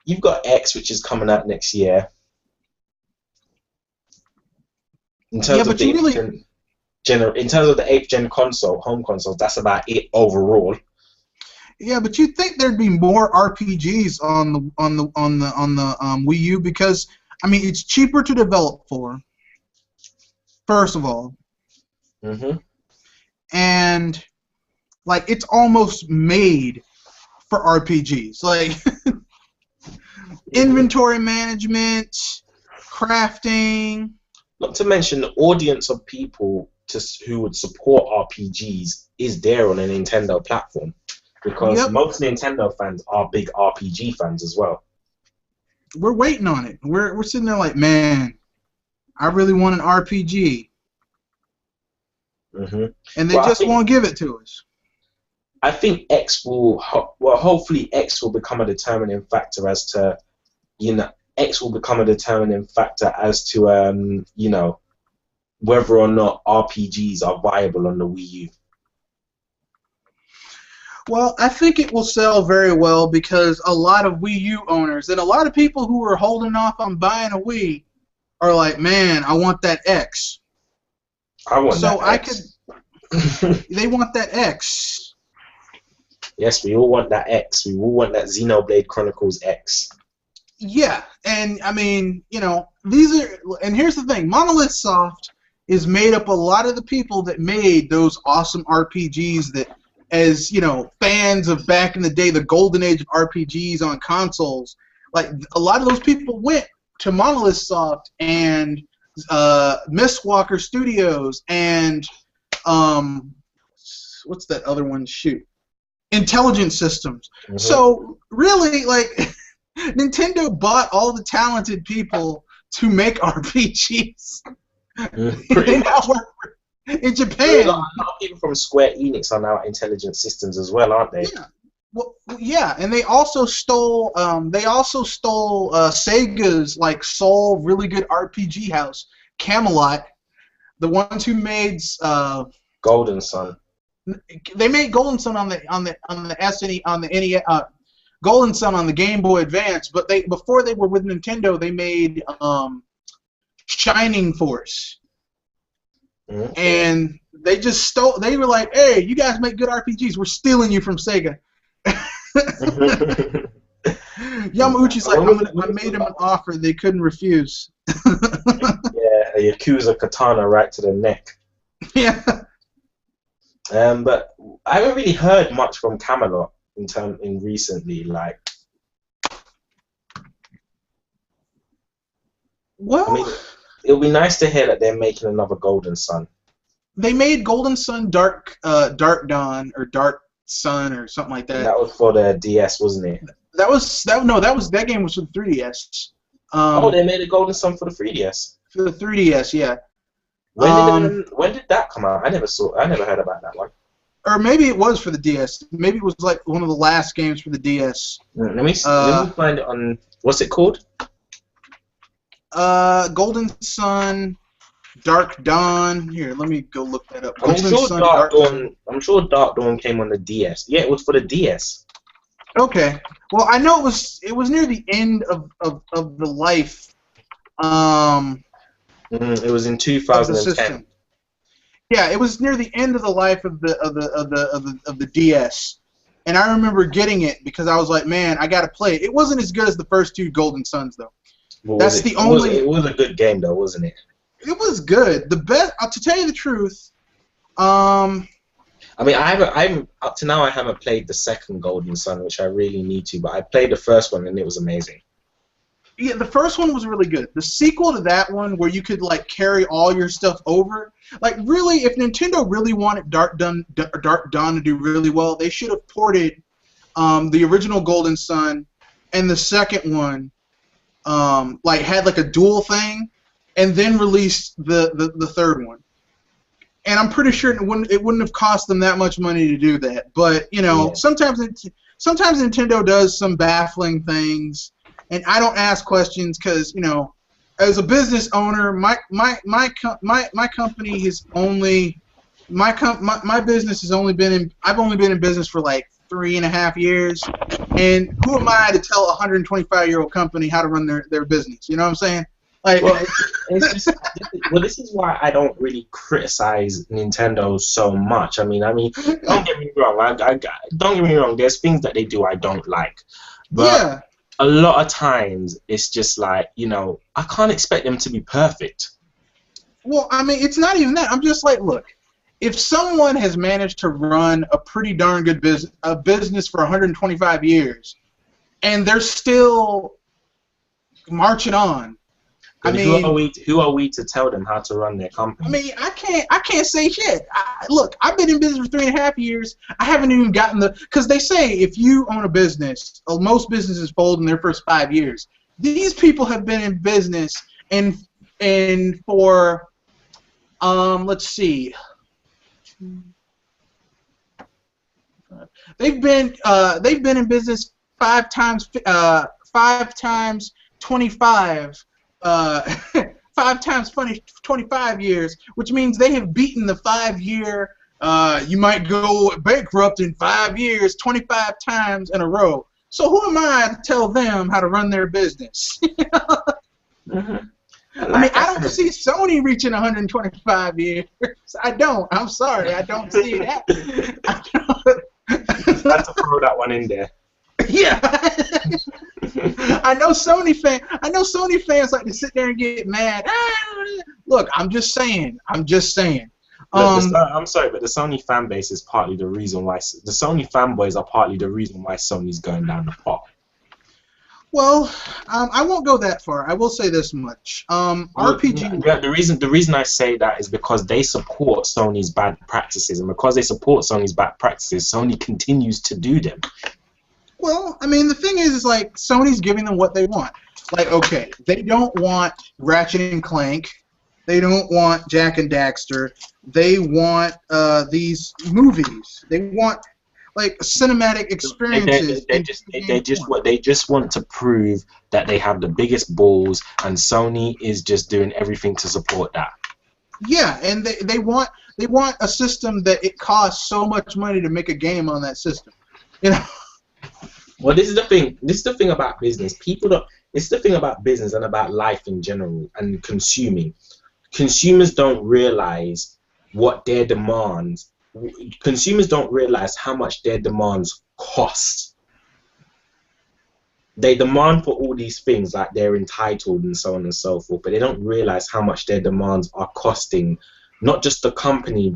you've got X, which is coming out next year. In terms of the 8th gen home console, that's about it overall. Yeah, but you'd think there'd be more RPGs on the Wii U, because I mean it's cheaper to develop for. First of all. And like it's almost made for RPGs, like inventory management, crafting. Not to mention the audience of people who would support RPGs is there on a Nintendo platform, because most Nintendo fans are big RPG fans as well. we're waiting on it. We're sitting there like, man, I really want an RPG, Hmm. and they Well, just won't give it to us. I think X will, well, hopefully X will become a determining factor as to, X will become a determining factor as to, whether or not RPGs are viable on the Wii U. Well, I think it will sell very well because a lot of Wii U owners and a lot of people who are holding off on buying a Wii are like, man, I want that X. I want So that X. They want that X. Yes, we all want that X. We all want that Xenoblade Chronicles X. Yeah, and I mean, and here's the thing, Monolith Soft is made up a lot of the people that made those awesome RPGs that, as fans of back in the day, the golden age of RPGs on consoles, like a lot of those people went to Monolith Soft and Mistwalker Studios and what's that other one? Shoot, Intelligent Systems. Mm-hmm. So really, like, Nintendo bought all the talented people to make RPGs. They now work in Japan. A lot of people from Square Enix are now at Intelligent Systems as well, aren't they? Yeah. Well, yeah, and they also stole. Sega's sole really good RPG house, Camelot. The ones who made Golden Sun. They made Golden Sun on the SNES, on the NES. Golden Sun on the Game Boy Advance, but before they were with Nintendo, they made Shining Force. Mm-hmm. And they just stole. They were like, "Hey, you guys make good RPGs. We're stealing you from Sega." Yamauchi's like, I made him an offer they couldn't refuse. Yeah, a Yakuza katana right to the neck. Yeah. But I haven't really heard much from Camelot in recently, like. Well, I mean, it'll be nice to hear that they're making another Golden Sun. They made Golden Sun Dark Dawn or Dark Sun or something like that. And that was for the DS, wasn't it? That game was for the 3DS. They made a Golden Sun for the 3DS. For the 3DS, yeah. When did that come out? I never heard about that one. Or maybe it was for the DS. Maybe it was like one of the last games for the DS. Let me find it on. What's it called? Golden Sun, Dark Dawn. Here, let me go look that up. I'm sure Dark Dawn came on the DS. Yeah, it was for the DS. Okay. Well, I know it was near the end of the life. It was in 2010. Yeah, it was near the end of the life of the DS, and I remember getting it because I was like, man, I gotta play it. It wasn't as good as the first two Golden Suns though. Well, it was a good game though, wasn't it? It was good. The best, to tell you the truth. I mean, I up to now I haven't played the second Golden Sun, which I really need to, but I played the first one and it was amazing. Yeah, the first one was really good. The sequel to that one, where you could carry all your stuff over, really, if Nintendo really wanted Dark Dawn to do really well, they should have ported the original Golden Sun and the second one, had a dual thing, and then released the third one. And I'm pretty sure it wouldn't have cost them that much money to do that. But sometimes Nintendo does some baffling things. And I don't ask questions because, as a business owner, my company has only my business has only been in. I've only been in business for 3.5 years, and who am I to tell a 125-year-old company how to run their business? You know what I'm saying? This is why I don't really criticize Nintendo so much. I mean, don't get me wrong. Don't get me wrong. There's things that they do I don't like, but. Yeah. A lot of times, it's just I can't expect them to be perfect. Well, I mean, it's not even that. I'm just look, if someone has managed to run a pretty darn good business for 125 years, and they're still marching on, who are we to tell them how to run their company? I mean, I can't say shit. Look, I've been in business for 3.5 years. I haven't even gotten because they say if you own a business, most businesses fold in their first 5 years. These people have been in business and for let's see, they've been in business 5 times 25 uh, 25 years, which means they have beaten the 5-year. You might go bankrupt in 5 years 25 times in a row. So who am I to tell them how to run their business? Mm-hmm. I mean, I don't see Sony reaching 125 years. I don't. I'm sorry. I don't see it happening. Had to throw that one in there. Yeah. I know Sony fans like to sit there and get mad. Look, I'm just saying. Look, I'm sorry, but the Sony fan base is partly the reason why the Sony fanboys are partly the reason why Sony's going down the pot. Well, I won't go that far. I will say this much. RPG. Yeah, the reason I say that is because they support Sony's bad practices, and because they support Sony's bad practices, Sony continues to do them. Well, I mean, the thing is like Sony's giving them what they want. Like, okay, they don't want Ratchet and Clank. They don't want Jak and Daxter. They want these movies. They want like cinematic experiences. They just want to prove that they have the biggest balls, and Sony is just doing everything to support that. Yeah, and they want a system that it costs so much money to make a game on that system. You know. Well, this is the thing. This is the thing about business. People don't. It's the thing about business and about life in general and consuming. Consumers don't realize what their demands. Consumers don't realize how much their demands cost. They demand for all these things like they're entitled and so on and so forth, but they don't realize how much their demands are costing, not just the company,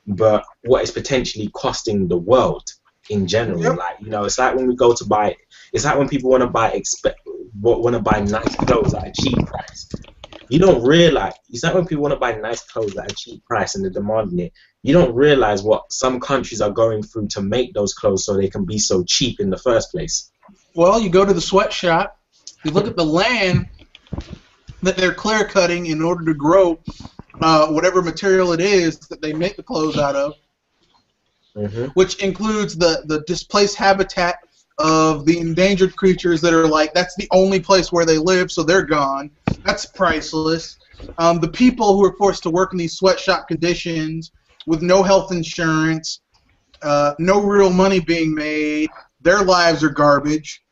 but what is potentially costing the world in general. Yep. Like, you know, it's like when we go to buy. It's like when people want to buy nice clothes at a cheap price. You don't realize. It's like when people want to buy nice clothes at a cheap price and they're demanding it. You don't realize what some countries are going through to make those clothes so they can be so cheap in the first place. Well, you go to the sweatshop, you look at the land that they're clear cutting in order to grow whatever material it is that they make the clothes out of, which includes the displaced habitat of the endangered creatures that are like, that's the only place where they live, so they're gone. That's priceless. The people who are forced to work in these sweatshop conditions with no health insurance, no real money being made, their lives are garbage.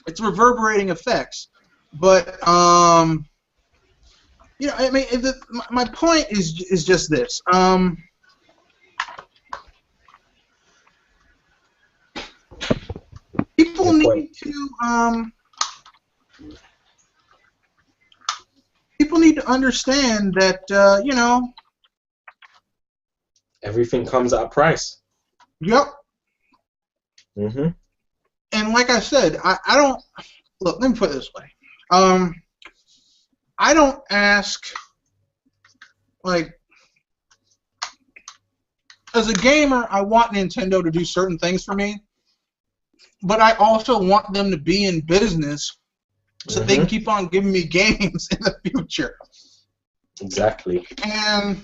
It's reverberating effects. But, you know, I mean, my point is just this. People need to understand that, you know, everything comes at a price. Yep. And like I said, I don't look. Let me put it this way. I don't ask, like, as a gamer, I want Nintendo to do certain things for me, but I also want them to be in business so they can keep on giving me games in the future. Exactly. And,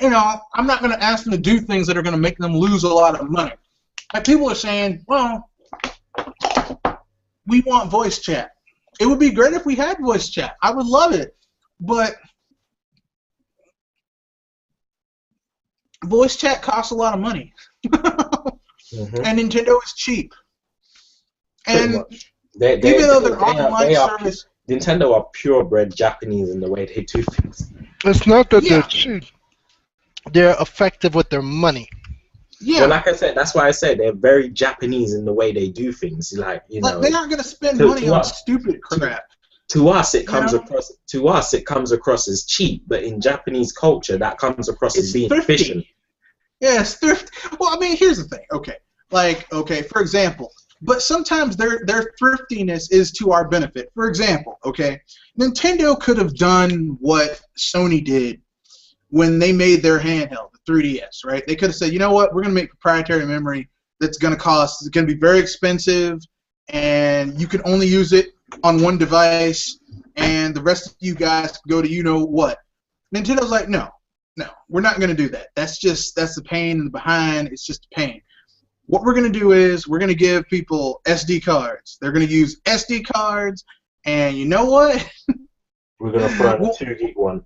you know, I'm not going to ask them to do things that are going to make them lose a lot of money. Like, people are saying, well, we want voice chat. It would be great if we had voice chat. I would love it. But voice chat costs a lot of money. And Nintendo is cheap. And even though their online service... Nintendo are purebred Japanese in the way they do things. It's not that they're cheap. They're effective with their money. Yeah. Well, like I said, that's why I said they're very Japanese in the way they do things. Like, you know, they aren't going to spend money on stupid crap. To us, it comes across. To us, it comes across as cheap, but in Japanese culture, that comes across as being thrifty. efficient. Yeah, it's thrifty. Well, I mean, here's the thing. Okay, like, okay, for example, but sometimes their thriftiness is to our benefit. For example, okay, Nintendo could have done what Sony did when they made their handheld, the 3DS, right? They could have said, you know what, we're going to make proprietary memory that's going to cost, it's going to be very expensive, and you can only use it on one device, and the rest of you guys go to you know what. Nintendo's like, no, we're not going to do that. That's the pain in the behind. It's just a pain. What we're going to do is we're going to give people SD cards. They're going to use SD cards, and you know what? We're going to throw in a 2 gig one.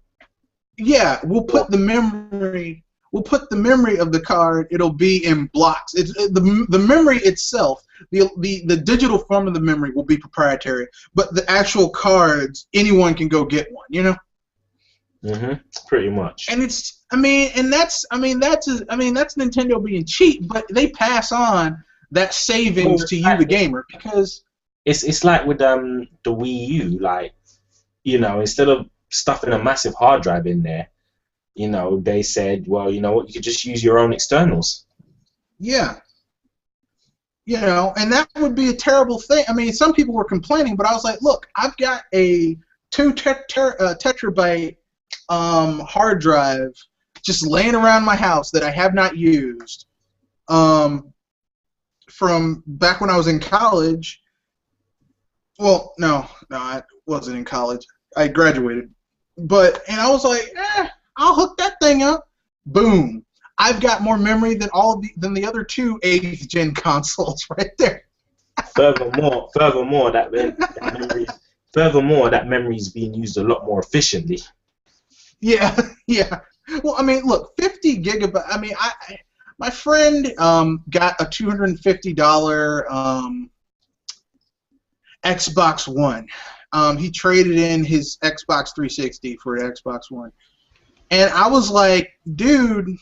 Yeah, we'll put the memory. We'll put the memory of the card. It'll be in blocks. The memory itself, the digital form of the memory will be proprietary, but the actual cards, anyone can go get one. You know. Pretty much. And that's Nintendo being cheap, but they pass on that savings to you, the gamer, because it's like with the Wii U, like, you know, instead of stuffing a massive hard drive in there, you know, they said, well, you know what, you could just use your own externals. Yeah. You know, and that would be a terrible thing. I mean, some people were complaining, but I was like, look, I've got a 2 terabyte hard drive just laying around my house that I have not used from back when I was in college. Well, no, I wasn't in college. I graduated. And I was like, I'll hook that thing up. Boom. I've got more memory than than the other 2 8th gen consoles right there. Furthermore, that memory is being used a lot more efficiently. Yeah, yeah. Well, I mean, look, 50 gigabyte. I mean, my friend got a $250 Xbox One. He traded in his Xbox 360 for an Xbox One, and I was like, dude,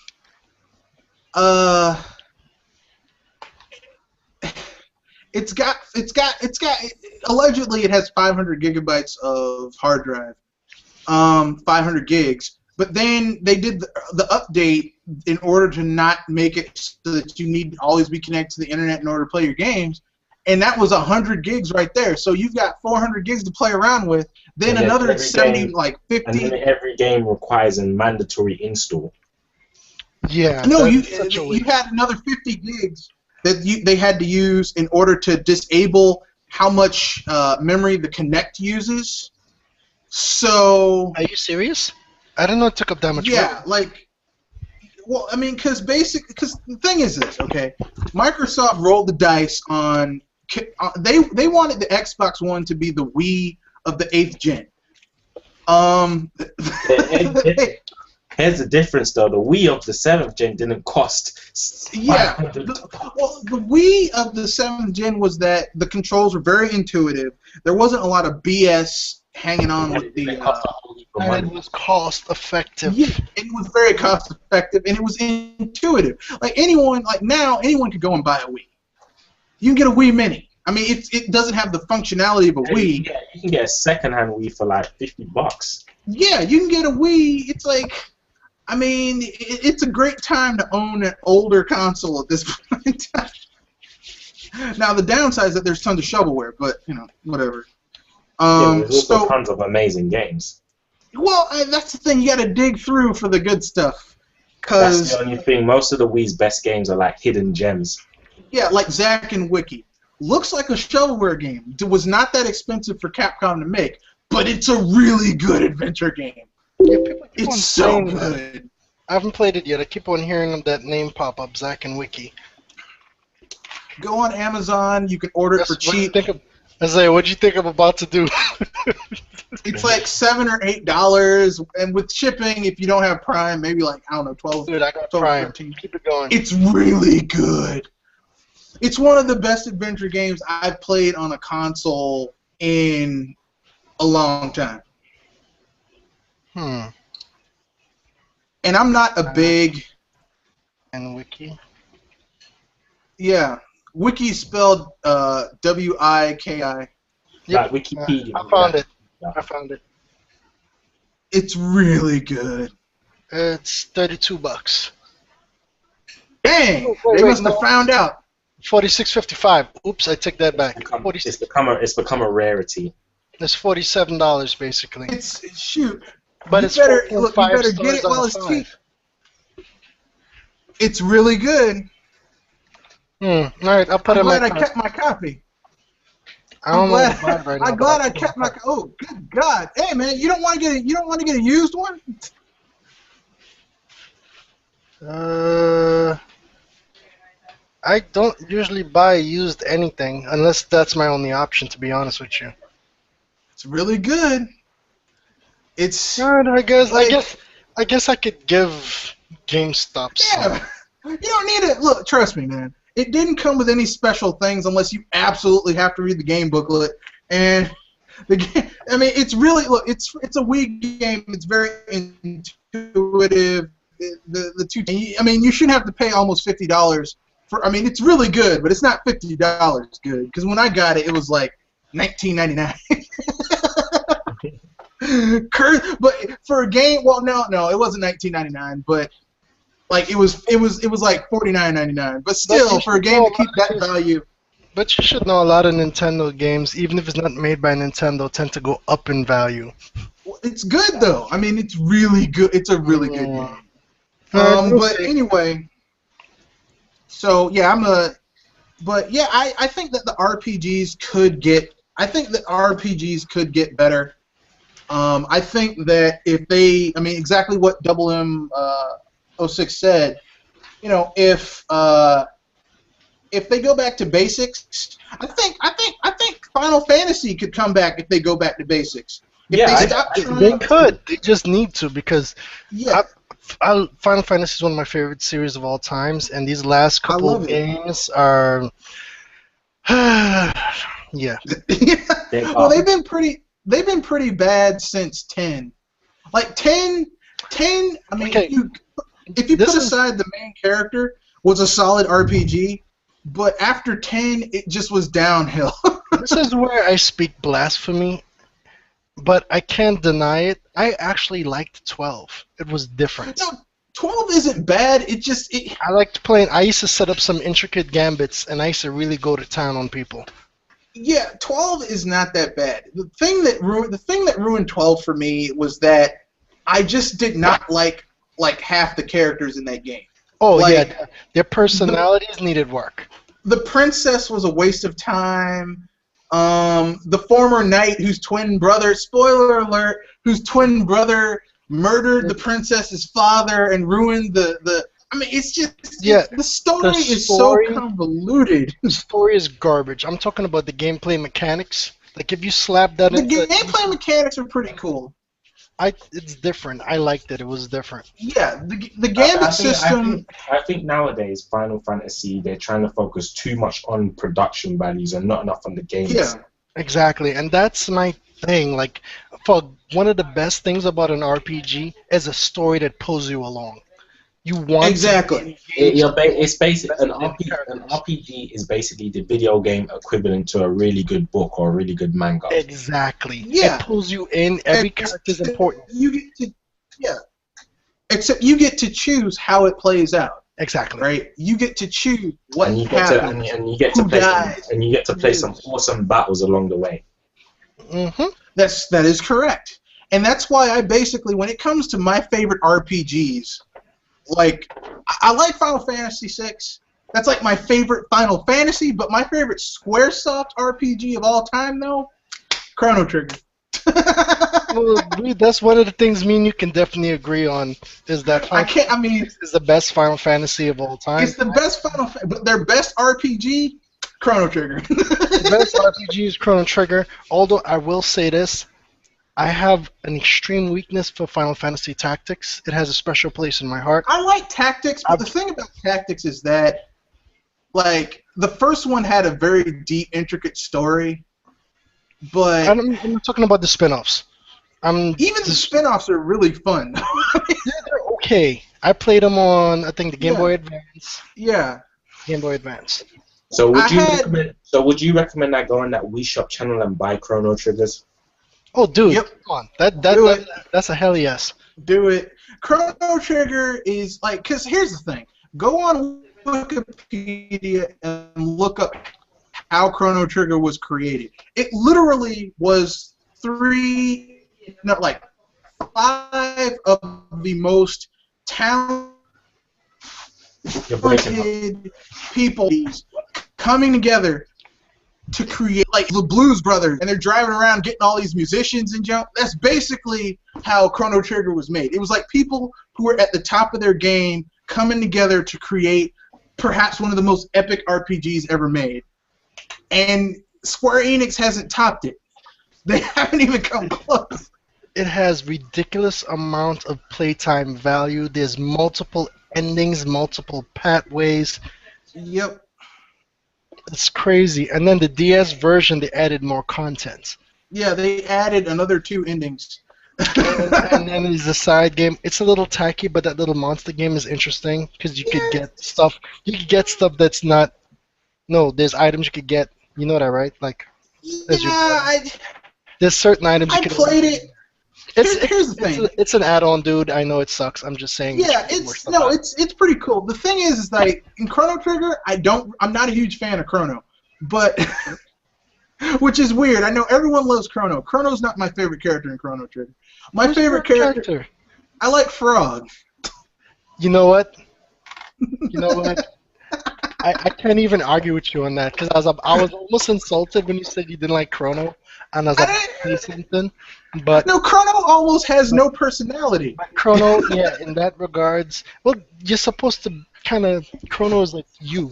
it's got allegedly it has 500 gigabytes of hard drive. 500 gigs, but then they did the update in order to not make it so that you need to always be connected to the internet in order to play your games, and that was 100 gigs right there. So you've got 400 gigs to play around with, then another 70, like 50. And then every game requires a mandatory install. Yeah. No, you had another 50 gigs that they had to use in order to disable how much memory the Kinect uses. So. Are you serious? I didn't know it took up that much. Yeah, room. like. Well, I mean, because the thing is this, okay? Microsoft rolled the dice on. They wanted the Xbox One to be the Wii of the 8th gen. Here's the difference, though. The Wii of the 7th gen didn't cost. Yeah. The Wii of the 7th gen was that the controls were very intuitive. There wasn't a lot of BS hanging on with the. And it was cost effective. Yeah, it was very cost effective, and it was intuitive. Like anyone could go and buy a Wii. You can get a Wii Mini. I mean, it doesn't have the functionality of a Wii. You can get a second-hand Wii for like $50. Yeah, you can get a Wii. It's like, I mean, it's a great time to own an older console at this point in time. Now, the downside is that there's tons of shovelware, but, you know, whatever. There's also tons of amazing games. Well, that's the thing. You got to dig through for the good stuff. That's the only thing. Most of the Wii's best games are like hidden gems. Yeah, like Zack and Wiki. Looks like a shovelware game. It was not that expensive for Capcom to make, but it's a really good adventure game. Yeah, it's so good. I haven't played it yet. I keep on hearing that name pop up, Zack and Wiki. Go on Amazon. You can order it for cheap. Isaiah, what'd you think I'm about to do? It's like $7 or $8, and with shipping, if you don't have Prime, maybe like, I don't know, 12. Dude, I got 12, Prime. 13. Keep it going. It's really good. It's one of the best adventure games I've played on a console in a long time. And I'm not a big. And Wiki. Yeah. Wiki spelled W-I-K-I. Yep. Wikipedia. I found it. I found it. It's really good. It's $32. Dang! They must have found out. $46.55. Oops, I take that back. It's become a rarity. It's $47 basically. It's shoot. But you better get it while it's cheap. It's really good. All right, I'll put it in my cart. I'm glad I kept my copy. I I'm don't know glad. what to buy right now, I'm but I'll glad I keep it on kept my. cart. Oh, good God! Hey, man, you don't want to get a used one? I don't usually buy used anything unless that's my only option. To be honest with you. It's really good. It's Alright, I guess. I like, guess. I guess I could give GameStop some. yeah, you don't need it. Look, trust me, man. It didn't come with any special things unless you absolutely have to read the game booklet. And the game, I mean, it's really look. It's a Wii game. It's very intuitive. The two. I mean, you shouldn't have to pay almost $50 for. I mean, it's really good, but it's not $50 good. Because when I got it, it was like $19.99. But for a game, well, no, it wasn't $19.99, but like it was like $49.99. But But still, you for a should game know to keep that value, But you should know a lot of Nintendo games, even if it's not made by Nintendo, tend to go up in value. it's good though. I mean, it's really good. It's a really good Mm. game. We'll But see. anyway, so yeah, But yeah, I think that the RPGs could get. I think that RPGs could get better. I think that if they, I mean, exactly what Double M 06 said. You know, if they go back to basics, I think Final Fantasy could come back if they go back to basics. If Yeah, they I, stop I, They trying could. to, They just need to because yeah, Final Fantasy is one of my favorite series of all times, and these last I couple love of it. games are, yeah. they Well, are. they've been pretty bad since 10. Like 10, I mean, Okay, if you this put is aside the main character, was a solid RPG, but after 10, it just was downhill. this is where I speak blasphemy, but I can't deny it. I actually liked 12. It was different. No, 12 isn't bad. I liked playing. I used to set up some intricate gambits, and I used to really go to town on people. Yeah, 12 is not that bad. The thing that ruined 12 for me was that I just did not like half the characters in that game. Oh Like yeah, their personalities needed work. the princess was a waste of time. The former knight whose twin brother, spoiler alert, whose twin brother murdered the princess's father and ruined the I mean, it's just Yeah, the story the is so story convoluted. the story is garbage. I'm talking about the gameplay mechanics. Like if you slap that The into, gameplay mechanics are pretty cool. it's different. I liked it. It was different. Yeah, the gambit system. I think nowadays Final Fantasy they're trying to focus too much on production values and not enough on the game. Yeah, Exactly, and that's my thing. Like, for one of the best things about an RPG is a story that pulls you along. You want to exactly. be engaged. It's basic. An invested in RPG is basically the video game equivalent to a really good book or a really good manga. Exactly. Yeah. It pulls you in. Every character is important. You get to, yeah. Except you get to choose how it plays out, Exactly. right? You get to choose what and you get to happens. and you get to who play dies, and you get to play some awesome battles along the way. Mm-hmm. That is correct, and that's why I basically, when it comes to my favorite RPGs, like I like Final Fantasy VI. That's like my favorite Final Fantasy, but my favorite SquareSoft RPG of all time, though, Chrono Trigger. Well, dude, that's one of the things me and you can definitely agree on. Is that I can't. I mean, is the best Final Fantasy of all time. it's the best but their best RPG, Chrono Trigger. The best RPG is Chrono Trigger. Although I will say this, I have an extreme weakness for Final Fantasy Tactics. It has a special place in my heart. I like Tactics, but the thing about Tactics is that, like, the first one had a very deep, intricate story, but I'm not talking about the spin-offs. even the spin-offs are really fun. They're okay. I played them on, I think, the Game Boy Advance. Yeah. Game Boy Advance. So would you recommend I go on that Wii Shop channel and buy Chrono Triggers? Oh, dude, Yep. come on. Do it. That's a hell yes. Do it. Chrono Trigger is like, because here's the thing. Go on Wikipedia and look up how Chrono Trigger was created. It literally was 5 of the most talented You're breaking up. people coming together to create like the Blues Brothers, and they're driving around getting all these musicians and junk. That's basically how Chrono Trigger was made. It was like people who were at the top of their game coming together to create perhaps one of the most epic RPGs ever made. And Square Enix hasn't topped it. They haven't even come close. It has ridiculous amount of playtime value. There's multiple endings, multiple pathways. Yep. It's crazy. And then the DS version, they added more content. Yeah, they added another 2 endings. And then there's a side game. It's a little tacky, but that little monster game is interesting because you could get stuff. You could get stuff that's not. No, there's items you could get. You know that, right? Like, there's certain items. I played it. Here's the thing. It's an add-on, dude. I know it sucks. I'm just saying. Yeah, it's pretty cool. The thing is like in Chrono Trigger, I'm not a huge fan of Chrono, but which is weird. I know everyone loves Chrono. Chrono's not my favorite character in Chrono Trigger. My favorite character. I like Frog. You know what? I can't even argue with you on that because I was almost insulted when you said you didn't like Chrono, and I was like, say something. But no, Chrono almost has no personality. Chrono, yeah, in that regards, well, you're supposed to Chrono is like you.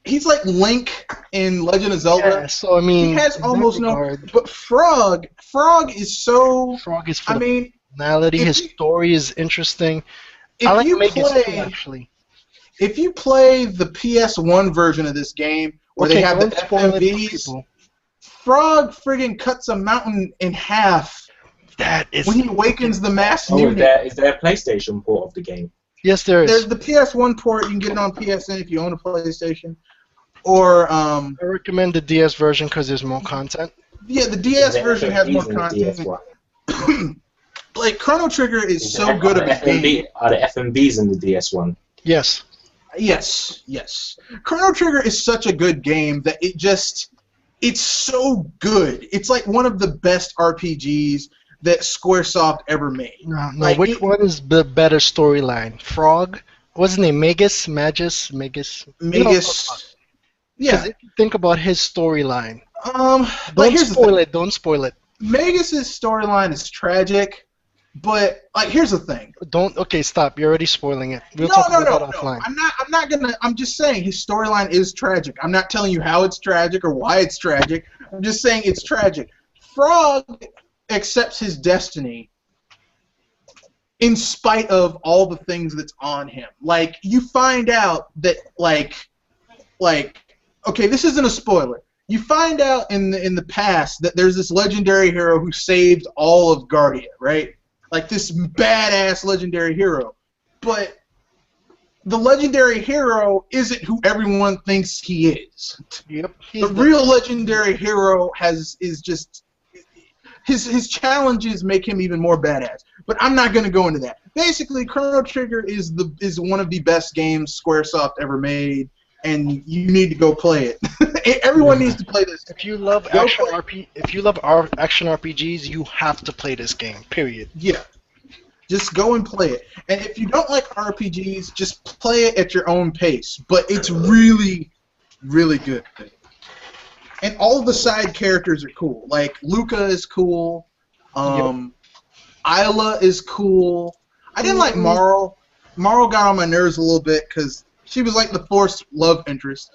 He's like Link in Legend of Zelda. Yeah, so I mean, he has almost no. But Frog is so. Frog is full of personality. His story is interesting. I like Megas too, actually. If you play the PS1 version of this game, where they have the FMVs, Frog friggin' cuts a mountain in half. That is when he awakens the mass mutant. Is there a PlayStation port of the game? Yes, there is. There's the PS1 port. You can get it on PSN if you own a PlayStation. Or I recommend the DS version because there's more content. Yeah, the DS version has more content. Like Chrono Trigger is so good of a game. Are the FMVs in the DS one? Yes. Yes. Chrono Trigger is such a good game that it's so good. It's like one of the best RPGs that Squaresoft ever made. No. Like which one is the better storyline? Frog? What's his name? Magus? Yeah. If you think about his storyline. Don't spoil it. Magus' storyline is tragic, but like here's the thing. Okay, stop. You're already spoiling it. We'll talk about that offline. I'm just saying his storyline is tragic. I'm not telling you how it's tragic or why it's tragic. I'm just saying it's tragic. Frog accepts his destiny in spite of all the things that's on him. Like you find out that okay, this isn't a spoiler. You find out in the past that there's this legendary hero who saved all of Guardia, right? Like this badass legendary hero. But the legendary hero isn't who everyone thinks he is. Yep. The real legendary hero is just his challenges make him even more badass. But I'm not going to go into that. Basically, Chrono Trigger is one of the best games Squaresoft ever made, and you need to go play it. Everyone needs to play this. If you love action RPGs, you have to play this game. Period. Yeah. Just go and play it. And if you don't like RPGs, just play it at your own pace. But it's really, really good. And all of the side characters are cool. Like Luca is cool. Isla is cool. I didn't like Marl. Marl got on my nerves a little bit because she was like the forced love interest.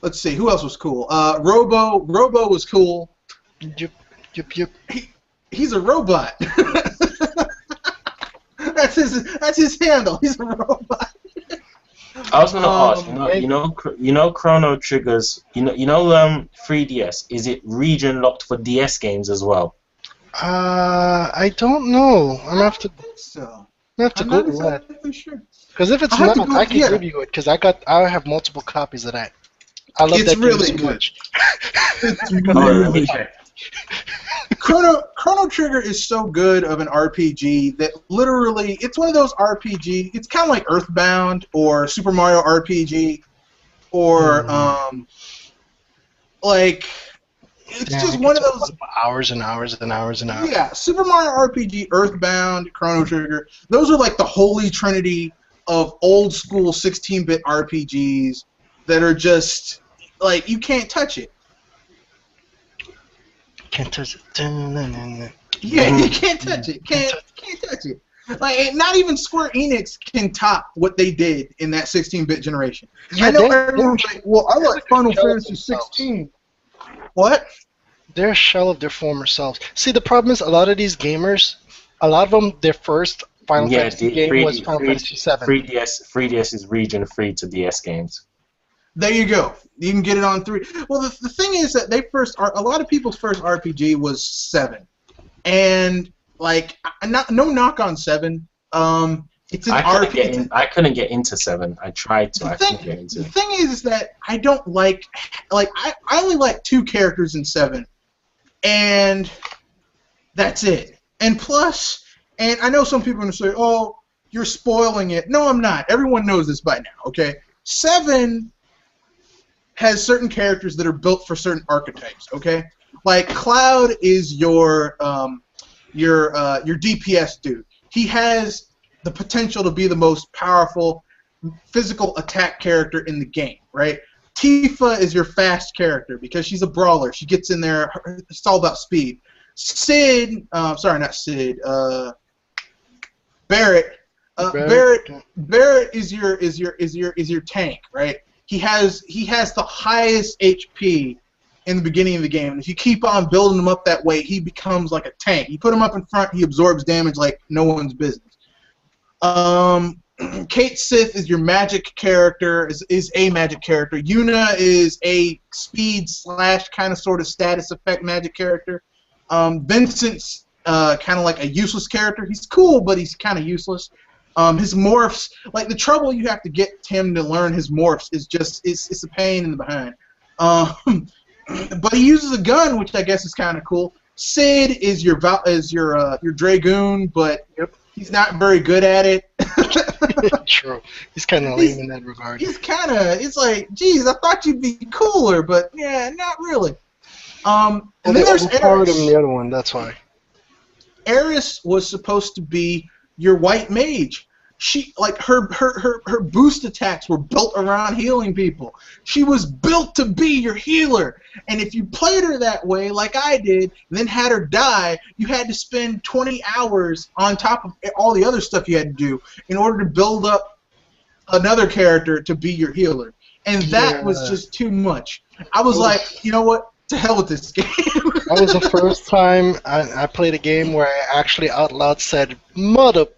Let's see, who else was cool? Robo was cool. Yep. He's a robot. That's his handle. He's a robot. I was gonna ask, you know, Chrono Triggers, you know, 3DS. Is it region locked for DS games as well? I don't know. I'm gonna have to. So. I have to Google that. Sure. Because if it's not, I can give you it. Because I have multiple copies of that. I love that really game so much. It's really good. Chrono Trigger is so good of an RPG that literally it's one of those RPG. It's kind of like Earthbound or Super Mario RPG, or it's just one of those hours and hours and hours and hours. Yeah, Super Mario RPG, Earthbound, Chrono Trigger. Those are like the holy trinity of old school 16-bit RPGs. that are just like you can't touch it. Can't touch it. Yeah, you can't touch it. Can't touch it. Like not even Square Enix can top what they did in that 16-bit generation. Yeah, I know everyone's like, well, I like Final Fantasy 16. What? They're a shell of their former selves. See, the problem is a lot of these gamers, a lot of them, their first Final Fantasy game was Final Fantasy 7. 3DS is region free to DS games. There you go. You can get it on 3. Well, the thing is that a lot of people's first RPG was 7, and like no knock on 7. It's an RPG. I couldn't get into 7. I tried to. I couldn't get into. The thing is that I don't like I only like 2 characters in 7, and that's it. And plus, and I know some people are gonna say, "Oh, you're spoiling it." No, I'm not. Everyone knows this by now. Okay, 7 has certain characters that are built for certain archetypes. Okay, like Cloud is your DPS dude. He has the potential to be the most powerful physical attack character in the game, right? Tifa is your fast character because she's a brawler. She gets in there. It's all about speed. Sid, sorry, not Sid. Barrett. Barrett is your tank, right? He has the highest HP in the beginning of the game, and if you keep on building him up that way, he becomes like a tank. You put him up in front, he absorbs damage like no one's business. Kate Sith is your magic character, is a magic character. Yuna is a speed / kind of sort of status effect magic character. Vincent's kind of like a useless character. He's cool, but he's kind of useless. His morphs, like the trouble you have to get him to learn his morphs is just it's a pain in the behind. But he uses a gun, which I guess is kind of cool. Sid is your Dragoon, but he's not very good at it. True. He's kind of lame in that regard. It's like, geez, I thought you'd be cooler, but yeah, not really. And then there's overpowered Eris. him the other one, that's why. Eris was supposed to be your white mage. She her boost attacks were built around healing people. She was built to be your healer. And if you played her that way, like I did, and then had her die, you had to spend 20 hours on top of all the other stuff you had to do in order to build up another character to be your healer. And that was just too much. I was like, you know what? To hell with this game. That was the first time I played a game where I actually out loud said, "Mother."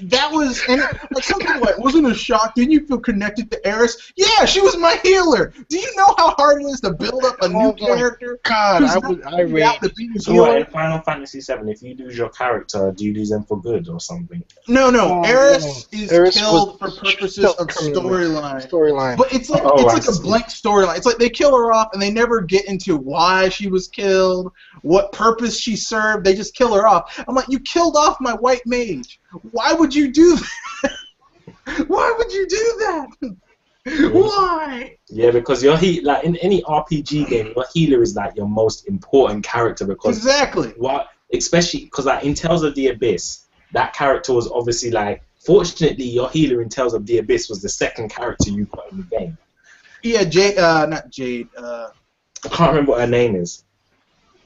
That was, and like some people like, wasn't a shock? Didn't you feel connected to Eris? Yeah, she was my healer. Do you know how hard it is to build up a new character? God, I raged. So in Final Fantasy VII, if you lose your character, do you lose them for good or something? No. Eris is killed for purposes of storyline. But it's like a blank storyline. It's like they kill her off and they never get into why she was killed, what purpose she served. They just kill her off. I'm like, you killed off my white mage. Why would you do that? Why would you do that? Why? Yeah, because your like in any RPG game, your healer is like your most important character because exactly. Especially because like in Tales of the Abyss, that character was obviously like. Fortunately, your healer in Tales of the Abyss was the second character you got in the game. Yeah, Jade. Not Jade. I can't remember what her name is.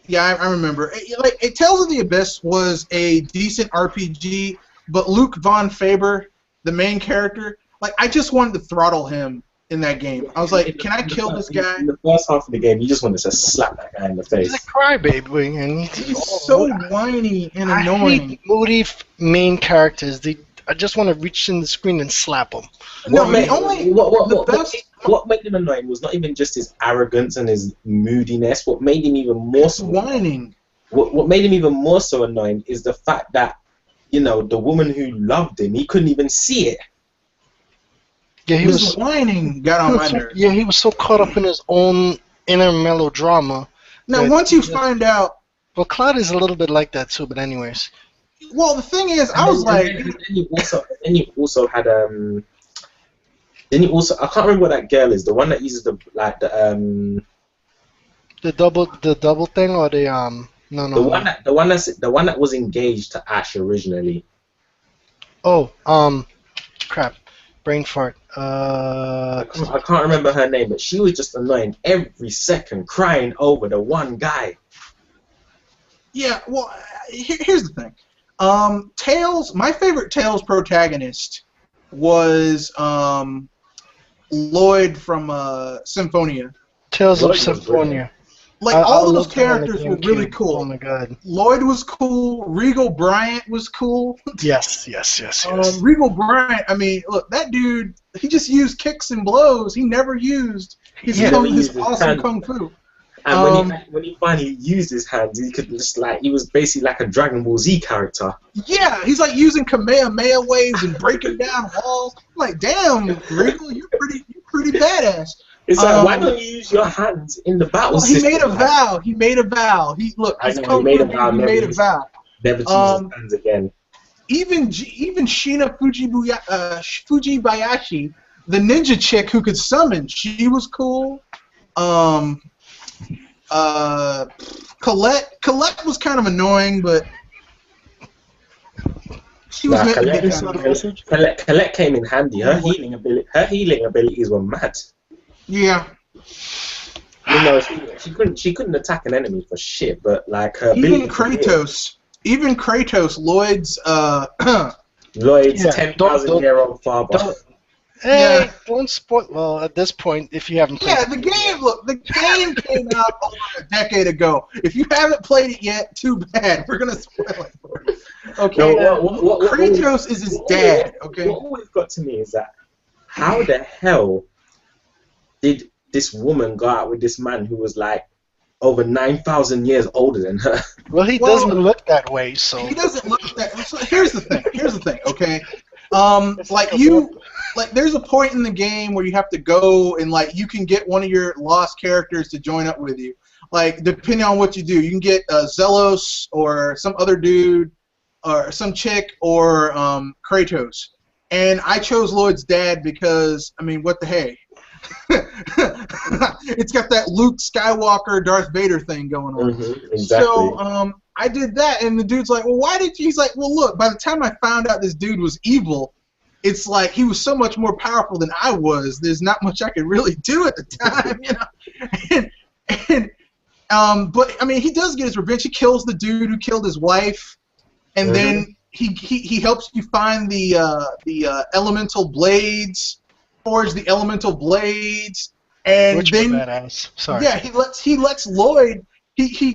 Yeah, I remember. Tales of the Abyss was a decent RPG. But Luke Von Faber, the main character, like I just wanted to throttle him in that game. I was like, can I kill this guy? In the first half of the game, you just wanted to slap that guy in the face. He's a crybaby, and he's so whiny and annoying. I hate moody main characters. I just want to reach in the screen and slap them. What made him annoying was not even just his arrogance and his moodiness. What made him even more so whining. What made him even more so annoying is the fact that. You know, the woman who loved him, he couldn't even see it. Yeah, he was whining. Got on my nerves. Yeah, he was so caught up in his own inner melodrama. Now, once you find out... Well, Cloud is a little bit like that, too, but anyways. Well, the thing is, I was like... Then you also had... Then you also... I can't remember what that girl is. The one that uses the double thing or the... No. The one that was engaged to Ash originally. Oh, crap, brain fart. I can't remember her name, but she was just annoying every second, crying over the one guy. Yeah, well, here's the thing. Tails, my favorite Tails protagonist was Lloyd from Symphonia. Tales of Lloyd was Symphonia. Like, I all of those loved him on the characters were really GameCube. cool. Oh my god. Lloyd was cool. Regal Bryant was cool. Yes. Regal Bryant, I mean, look, that dude, he just used kicks and blows. He never used his awesome kung fu. And when he finally used his hands, he could just he was basically like a Dragon Ball Z character. Yeah, he's like using Kamehameha waves and breaking down walls. I'm like, damn, Regal, you're pretty badass. It's like, why don't you use your hands in the battle system? He made a vow. He made a vow. He made a vow. Never to use his hands again. Even Shina Fujibayashi, the ninja chick who could summon, she was cool. Colette was kind of annoying, but she was meant to be kind of. Colette came in handy. Her healing abilities were mad. Yeah. You know, she couldn't attack an enemy for shit, but like her even Kratos, Lloyd's 10,000-year-old father. Hey, don't spoil. Well, at this point, if you haven't played the game came out over a decade ago. If you haven't played it yet, too bad. We're gonna spoil it for you. Okay. No, Kratos is his dad. Okay. What always got to me is that how the hell did this woman go out with this man who was like over 9,000 years older than her? Well, he doesn't look that way, so. He doesn't look that. So here's the thing. Okay. There's a point in the game where you have to go and you can get one of your lost characters to join up with you. Like, depending on what you do, you can get Zelos or some other dude or some chick or Kratos. And I chose Lloyd's dad because, I mean, what the hey? It's got that Luke Skywalker, Darth Vader thing going on. Exactly. So I did that, and the dude's like, well, why did you? He's like, well, look, by the time I found out this dude was evil, it's like he was so much more powerful than I was. There's not much I could really do at the time, you know. But I mean, he does get his revenge. He kills the dude who killed his wife, and then he helps you find the elemental blades. Forge the elemental blades, and Which then badass. Sorry. Yeah, he lets Lloyd he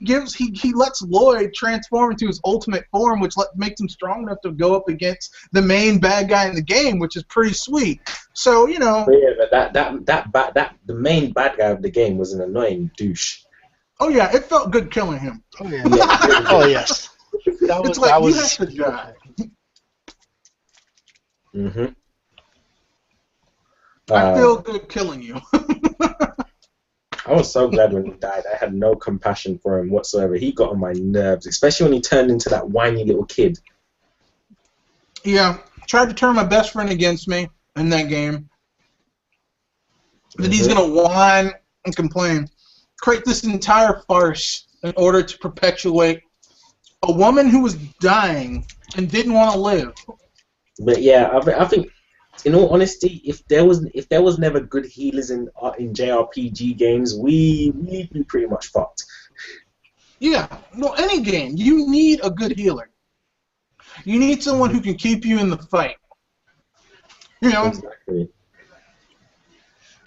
lets Lloyd transform into his ultimate form, which makes him strong enough to go up against the main bad guy in the game, which is pretty sweet. So you know. But yeah, but that the main bad guy of the game was an annoying douche. Oh yeah, it felt good killing him. Oh yeah. Oh yes. That was. You have to die. I feel good killing you. I was so glad when he died. I had no compassion for him whatsoever. He got on my nerves, especially when he turned into that whiny little kid. Yeah, tried to turn my best friend against me in that game. Then he's gonna whine and complain, create this entire farce in order to perpetuate a woman who was dying and didn't want to live. But yeah, I think. In all honesty, if there was never good healers in JRPG games, we'd be pretty much fucked. Yeah, well, any game, you need a good healer. You need someone who can keep you in the fight. You know. Exactly.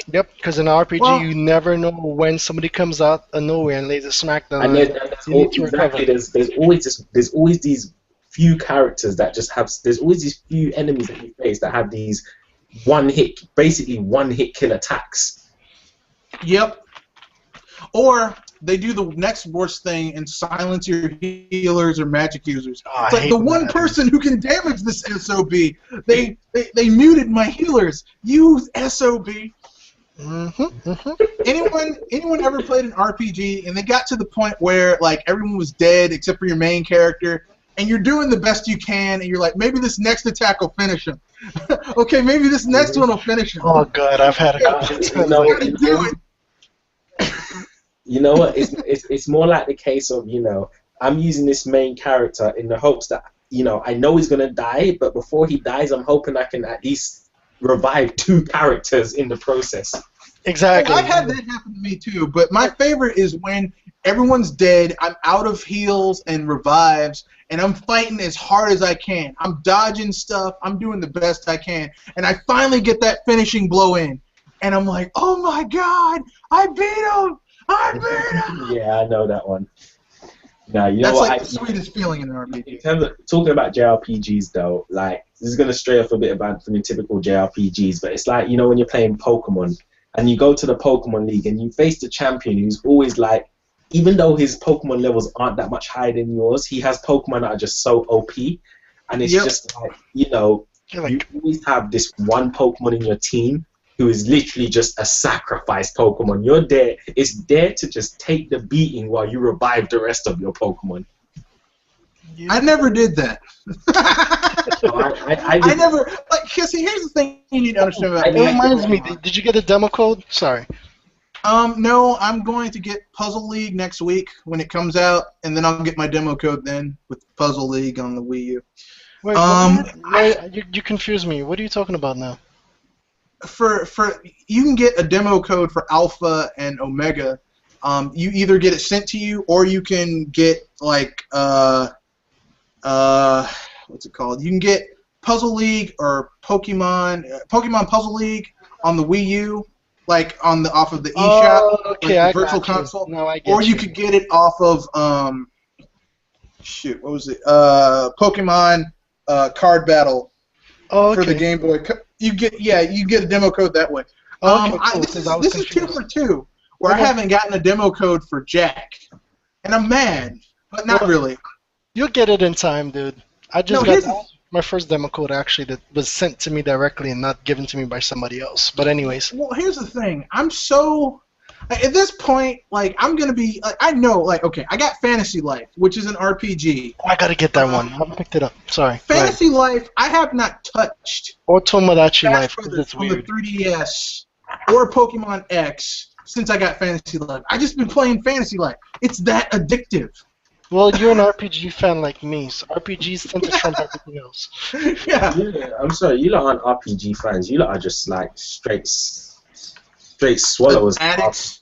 Yep, because in RPG you never know when somebody comes out of nowhere and lays a smackdown. And there's always these few characters that just have. There's always these few enemies that you face that have these basically one hit kill attacks. Yep. Or they do the next worst thing and silence your healers or magic users. It's like the one person who can damage this SOB. They muted my healers. You SOB. Anyone ever played an RPG and they got to the point where like everyone was dead except for your main character? And you're doing the best you can, and you're like, maybe this next attack will finish him. Okay, maybe this next one will finish him. Oh God, I've had a couple of times. You know what? It's more like the case of, you know, I'm using this main character in the hopes that, you know, I know he's gonna die, but before he dies, I'm hoping I can at least revive 2 characters in the process. Exactly. I've had that happen to me too, but my favorite is when everyone's dead, I'm out of heals and revives, and I'm fighting as hard as I can. I'm dodging stuff, I'm doing the best I can, and I finally get that finishing blow in, and I'm like, oh my god, I beat him! I beat him! Yeah, I know that one. No, you know That's what? like the sweetest feeling in an In RPG. terms of talking about JRPGs though, like this is gonna stray off a bit about from your typical JRPGs, but it's like, you know, when you're playing Pokemon and you go to the Pokemon League and you face the champion who's always like, even though his Pokemon levels aren't that much higher than yours, he has Pokemon that are just so OP, and it's just like, you know, You're you like, always have this one Pokemon in your team who is literally just a sacrifice Pokemon. You're there, it's there to just take the beating while you revive the rest of your Pokemon. I never did that. So I never, like, cause see, here's the thing you need to understand about it reminds me. Did you get a demo code? Sorry. No, I'm going to get Puzzle League next week when it comes out, and then I'll get my demo code then with Puzzle League on the Wii U. Wait, you confuse me. What are you talking about now? For you can get a demo code for Alpha and Omega. You either get it sent to you, or you can get like what's it called? You can get Puzzle League or Pokemon Puzzle League on the Wii U, like off of the eShop, okay, like the Virtual Console. No, I get or you could get it off of what was it? Pokemon Card Battle for the Game Boy. You get a demo code that way. Okay, cool, this is 2 for 2, where I haven't gotten a demo code for Jack, and I'm mad, but not really. You'll get it in time, dude. I just got my first demo code actually that was sent to me directly and not given to me by somebody else. But anyways. Well, here's the thing. I'm so at this point, like, I'm gonna be. Like, I know, like, okay, I got Fantasy Life, which is an RPG. I gotta get that one. I haven't picked it up. Sorry. Fantasy Life, I have not touched. Or Tomodachi Life. It's on the 3DS or Pokemon X since I got Fantasy Life. I just been playing Fantasy Life. It's that addictive. Well, you're an RPG fan like me, so RPGs tend to trump everything else. Yeah. I'm sorry, you lot aren't RPG fans. You lot are just like straight swallowers. Addicts.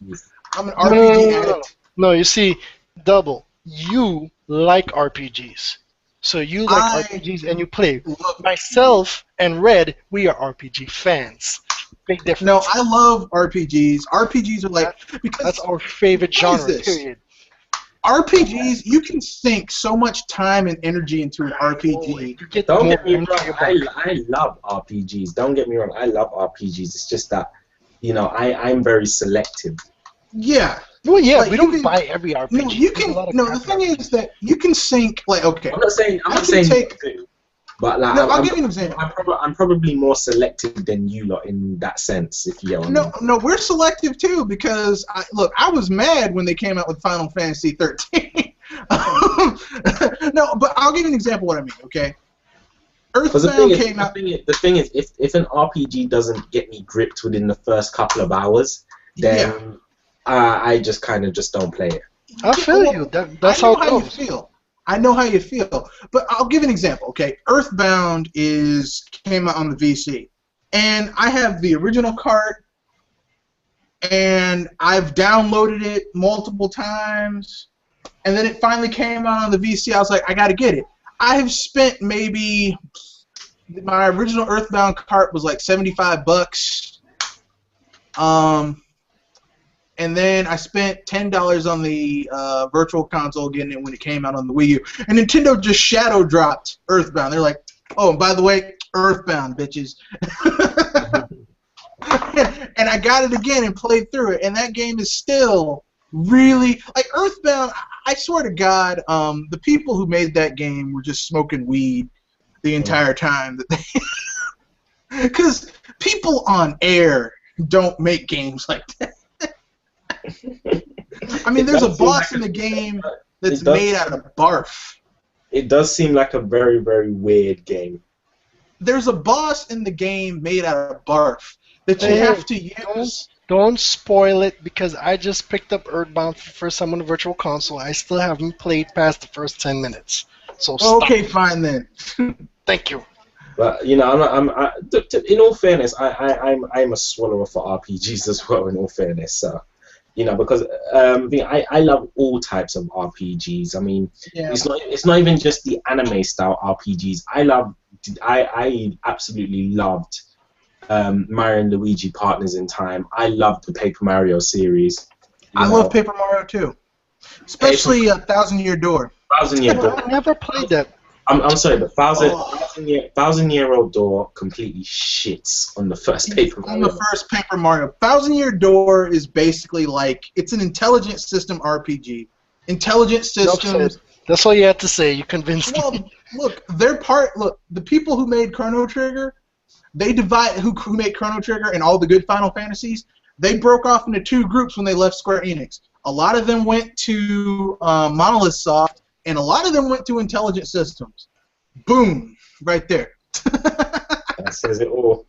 I'm an RPG addict. No, you see, Double, you like RPGs. So you like RPGs and you play. Myself and Red, we are RPG fans. Big difference. No, I love RPGs. RPGs are like... because that's our favorite genre, period. RPGs, you can sink so much time and energy into an RPG. Don't get me wrong, I love RPGs. Don't get me wrong, I love RPGs. It's just that, you know, I'm very selective. Yeah. Well, yeah, like, we don't buy every RPG. No, you can. No, the thing is that you can sink. Like, okay. I'm not saying. But like, no, I'll give you an example. I'm probably more selective than you lot in that sense, if you get what I mean. No, we're selective too because look, I was mad when they came out with Final Fantasy 13. No, but I'll give you an example of what I mean. Okay. Earthbound came out. The thing is, if an RPG doesn't get me gripped within the first couple of hours, then I just kind of just don't play it. I feel you. That's how it goes. You feel. I know how you feel, but I'll give an example. Okay, Earthbound came out on the VC, and I have the original cart, and I've downloaded it multiple times, and then it finally came out on the VC. I was like, I gotta get it. I have spent maybe my original Earthbound cart was like $75. And then I spent $10 on the Virtual Console getting it when it came out on the Wii U. And Nintendo just shadow dropped Earthbound. They're like, oh, and by the way, Earthbound, bitches. And I got it again and played through it. And that game is still really... Like, Earthbound, I swear to God, the people who made that game were just smoking weed the entire time. Because people on air don't make games like that. I mean, there's a boss in the game that's made out of barf. It does seem like a very, very weird game. There's a boss in the game made out of barf that you have to use. Don't spoil it because I just picked up Earthbound for the first time on the Virtual Console. I still haven't played past the first 10 minutes. So stop. Okay, fine then. Thank you. But you know, in all fairness, I'm a swallower for RPGs as well. In all fairness, so you know, because I love all types of RPGs. I mean, Yeah. it's not even just the anime style RPGs. I absolutely loved Mario and Luigi Partners in Time. I loved the Paper Mario series. I love Paper Mario too, especially Thousand Year Door. Thousand Year Door. I never played that. I'm sorry, but Thousand Year Old Door completely shits on the first Paper Mario. On the first Paper Mario. Thousand Year Door is basically like, it's an intelligent system RPG. Intelligent systems. That's all you had to say. You convinced me. Well, look, the people who made Chrono Trigger, who made Chrono Trigger and all the good Final Fantasies, they broke off into two groups when they left Square Enix. A lot of them went to Monolith Soft, and a lot of them went to Intelligent Systems. Boom, right there. That says it all.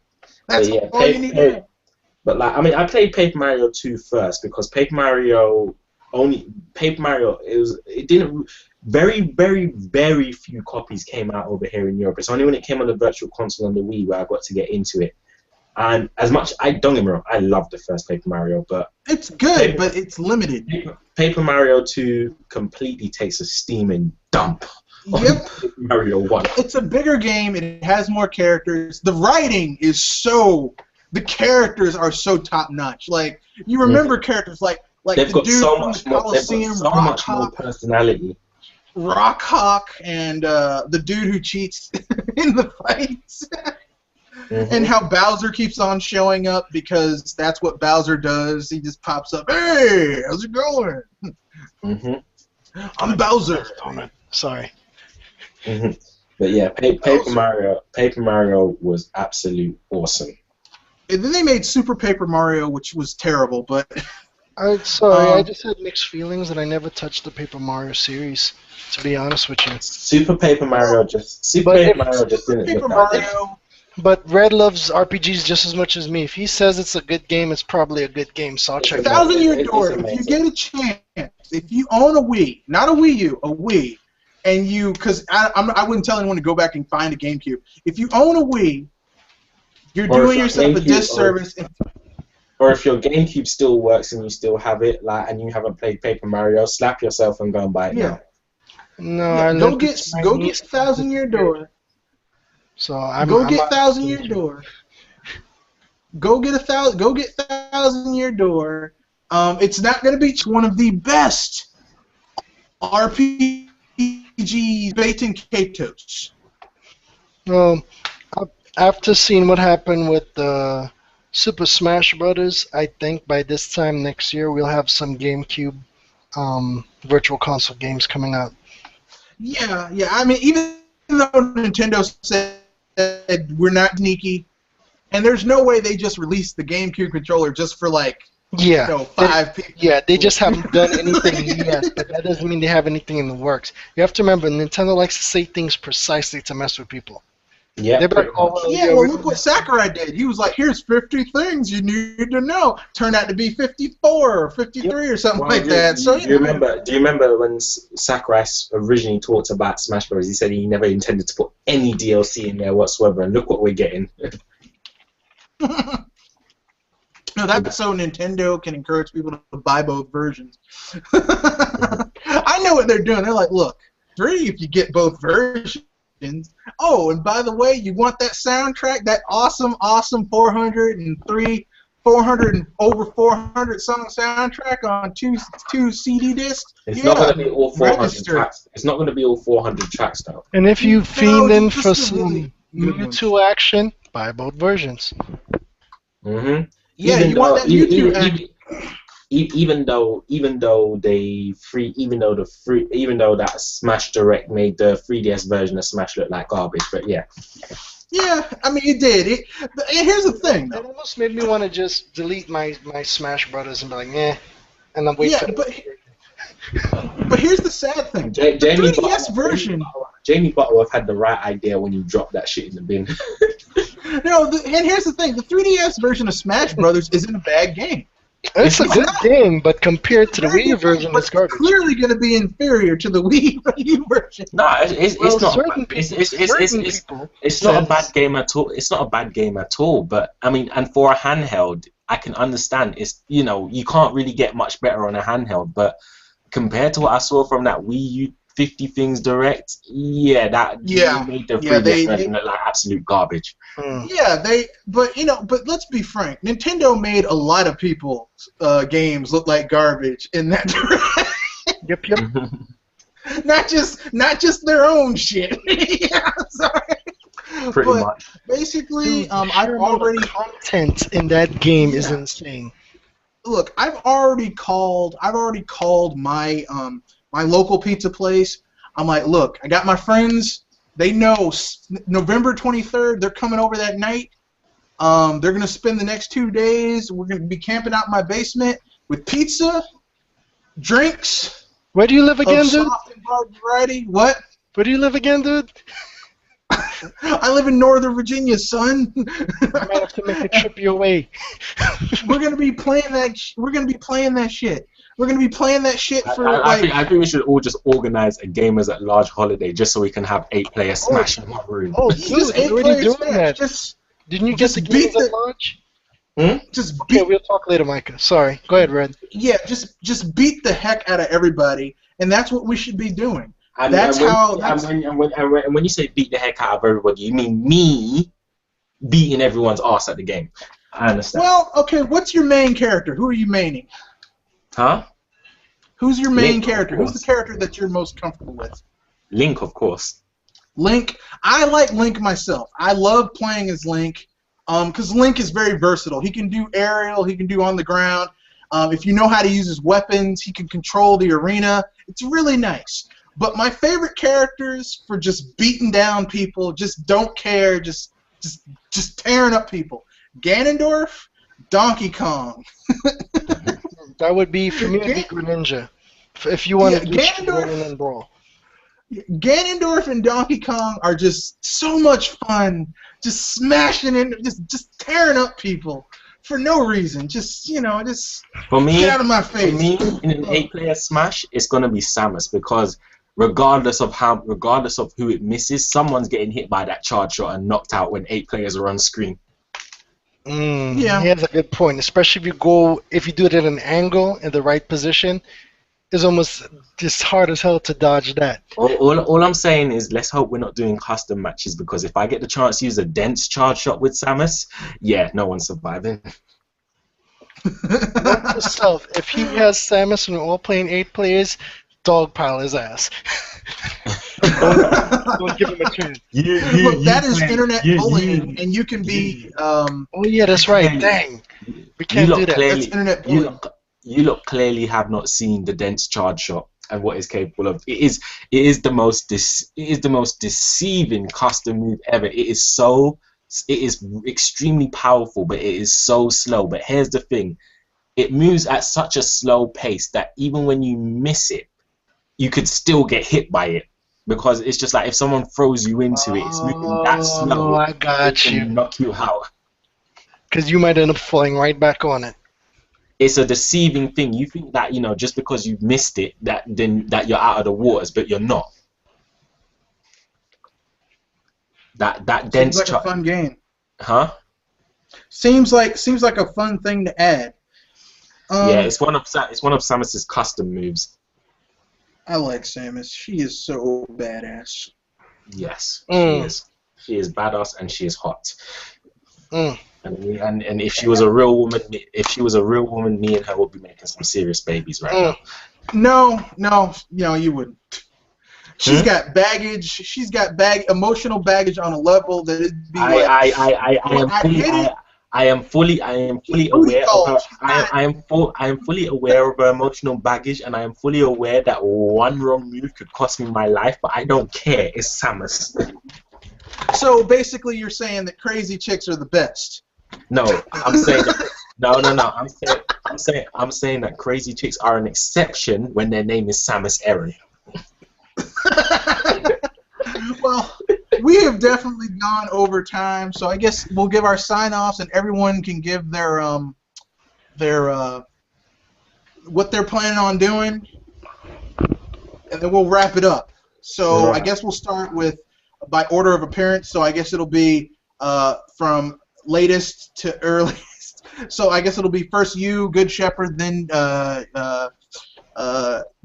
That's all you need to know. But like, I mean, I played Paper Mario 2 first because very, very, very few copies came out over here in Europe. It's only when it came on the Virtual Console on the Wii where I got to get into it. And as much, don't get me wrong, I love the first Paper Mario, but it's good, but it's limited. Paper Mario 2 completely takes a steaming dump. Yep. Paper Mario 1. It's a bigger game. It has more characters. The writing is the characters are so top notch. Like, you remember characters like they've the got dude so from much the more, Coliseum, so much more personality. Rockhawk, and the dude who cheats in the fights. And how Bowser keeps on showing up because that's what Bowser does. He just pops up. Hey, how's it going? I'm Bowser. Sorry. But yeah, Paper Mario was absolute awesome. And then they made Super Paper Mario, which was terrible. But I'm sorry, I just had mixed feelings, and I never touched the Paper Mario series. To be honest with you, Super Paper Mario just didn't look Mario. But Red loves RPGs just as much as me. If he says it's a good game, it's probably a good game, so I'll check it out. Thousand Year Door, if you get a chance, if you own a Wii, not a Wii U, a Wii, and because I wouldn't tell anyone to go back and find a GameCube. If you own a Wii, you're doing yourself a disservice. Or if your GameCube still works and you still have it, and you haven't played Paper Mario, slap yourself and go and buy it now. No, go get Thousand Year Door. So Go get Thousand Year Door. Go get Thousand Year Door. It's not going to be one of the best RPGs, Baton Katos. After seeing what happened with Super Smash Brothers, I think by this time next year we'll have some GameCube Virtual Console games coming out. Yeah. I mean, even though Nintendo said we're not sneaky, and there's no way they just released the GameCube controller just for 5 people. Yeah, they just haven't done anything yet, but that doesn't mean they have anything in the works. You have to remember, Nintendo likes to say things precisely to mess with people. Yeah. Well, look what Sakurai did. He was like, "Here's 50 things you need to know." Turned out to be 54 or 53 or something like that. So do you remember when Sakurai originally talked about Smash Bros? He said he never intended to put any DLC in there whatsoever, and look what we're getting. No, that's so Nintendo can encourage people to buy both versions. I know what they're doing. They're like, "Look, free if you get both versions." Oh, and by the way, you want that soundtrack, that awesome 400 song soundtrack on two CD discs? It's not going to be all 400 tracks. It's not going to be all 400 tracks, though. And if you fiend in for some Mewtwo action, buy both versions. Mm-hmm. Yeah, you want that Mewtwo action. Even though that Smash Direct made the 3DS version of Smash look like garbage, but yeah. Yeah, I mean it did. Here's the thing, though. It almost made me want to just delete my Smash Brothers and be like, and then wait. But here's the sad thing. Jamie 3DS version. Jamie Butterworth had the right idea when you dropped that shit in the bin. No, and here's the thing. The 3DS version of Smash Brothers isn't a bad game. It's a good game, but compared to the Wii version, it's garbage. Clearly going to be inferior to the Wii version. No, it's not. Certain people. It's not a bad game at all. It's not a bad game at all. But I mean, and for a handheld, I can understand. It's you can't really get much better on a handheld. But compared to what I saw from that Wii U 50 Things Direct, they made the 3DS version look like absolute garbage. Yeah, but let's be frank. Nintendo made a lot of people's games look like garbage in that Direct. Yep. Not just their own shit. Yeah, sorry. Pretty much. Basically, I've already content in that game is insane. Look, I've already called my my local pizza place. I'm like, look, I got my friends. They know November 23rd, they're coming over that night. They're going to spend the next 2 days. We're going to be camping out in my basement with pizza, drinks. Where do you live again, dude? Soft and hard variety. What? Where do you live again, dude? I live in Northern Virginia, son. I might have to make a trip your way. We're going to be playing that shit. We're going to be playing that shit for I think we should all just organize a Gamers at Large holiday just so we can have 8-player Smash in one room. Oh, dude, just you're already doing that. Didn't you get the Gamers at Large? Okay, we'll talk later, Micah. Sorry. Go ahead, Red. Yeah, just beat the heck out of everybody, and that's what we should be doing. And when you say beat the heck out of everybody, you mean me beating everyone's ass at the game. I understand. Well, okay, what's your main character? Who are you maining? Huh? Who's your main character? Who's the character that you're most comfortable with? Link, of course. Link. I like Link myself. I love playing as Link because Link is very versatile. He can do aerial. He can do on the ground. If you know how to use his weapons, he can control the arena. It's really nice. But my favorite characters for just beating down people, just don't care, just tearing up people. Ganondorf, Donkey Kong. That would be, for me, Greninja. If you want to do Ganondorf and Brawl. Ganondorf and Donkey Kong are just so much fun. Just smashing and just tearing up people for no reason. Just for me, get out of my face. For me, in an 8-player Smash, it's gonna be Samus because regardless of who it misses, someone's getting hit by that charge shot and knocked out when 8 players are on screen. Yeah, that's a good point. Especially if you do it at an angle in the right position, it's almost just hard as hell to dodge that. All I'm saying is let's hope we're not doing custom matches because if I get the chance to use a dense charge shot with Samus, no one's surviving. Note to self, if he has Samus and we're all playing 8 players, dogpile his ass. Don't give him a chance. Look, that is internet bullying, and you can be. Oh yeah, that's right. Dang, we can't do that. That's internet bullying. You lot clearly have not seen the dense charge shot and what it's capable of. It is the most deceiving custom move ever. It is extremely powerful, but it is so slow. But here's the thing: it moves at such a slow pace that even when you miss it, you could still get hit by it. Because it's just like if someone throws you into it, it's moving that slow. I got you. Knock you out. Because you might end up falling right back on it. It's a deceiving thing. You think that just because you missed it, that you're out of the waters, but you're not. That dense. Seems like a fun game. Huh? Seems like a fun thing to add. It's one of Samus's custom moves. I like Samus. She is so badass. Yes, she is. She is badass and she is hot. And if she was a real woman, me and her would be making some serious babies right now. No, you wouldn't. She's got baggage. She's got emotional baggage on a level that it'd be I am fully aware of her. I am fully aware of her emotional baggage, and I am fully aware that one wrong move could cost me my life. But I don't care. It's Samus. So basically, you're saying that crazy chicks are the best. No, I'm saying no. I'm saying that crazy chicks are an exception when their name is Samus Aran. Well, we have definitely gone over time, so I guess we'll give our sign-offs, and everyone can give their what they're planning on doing, and then we'll wrap it up. So I Right. guess we'll start with by order of appearance. So I guess it'll be from latest to earliest. So I guess it'll be first you, Good Shepherd, then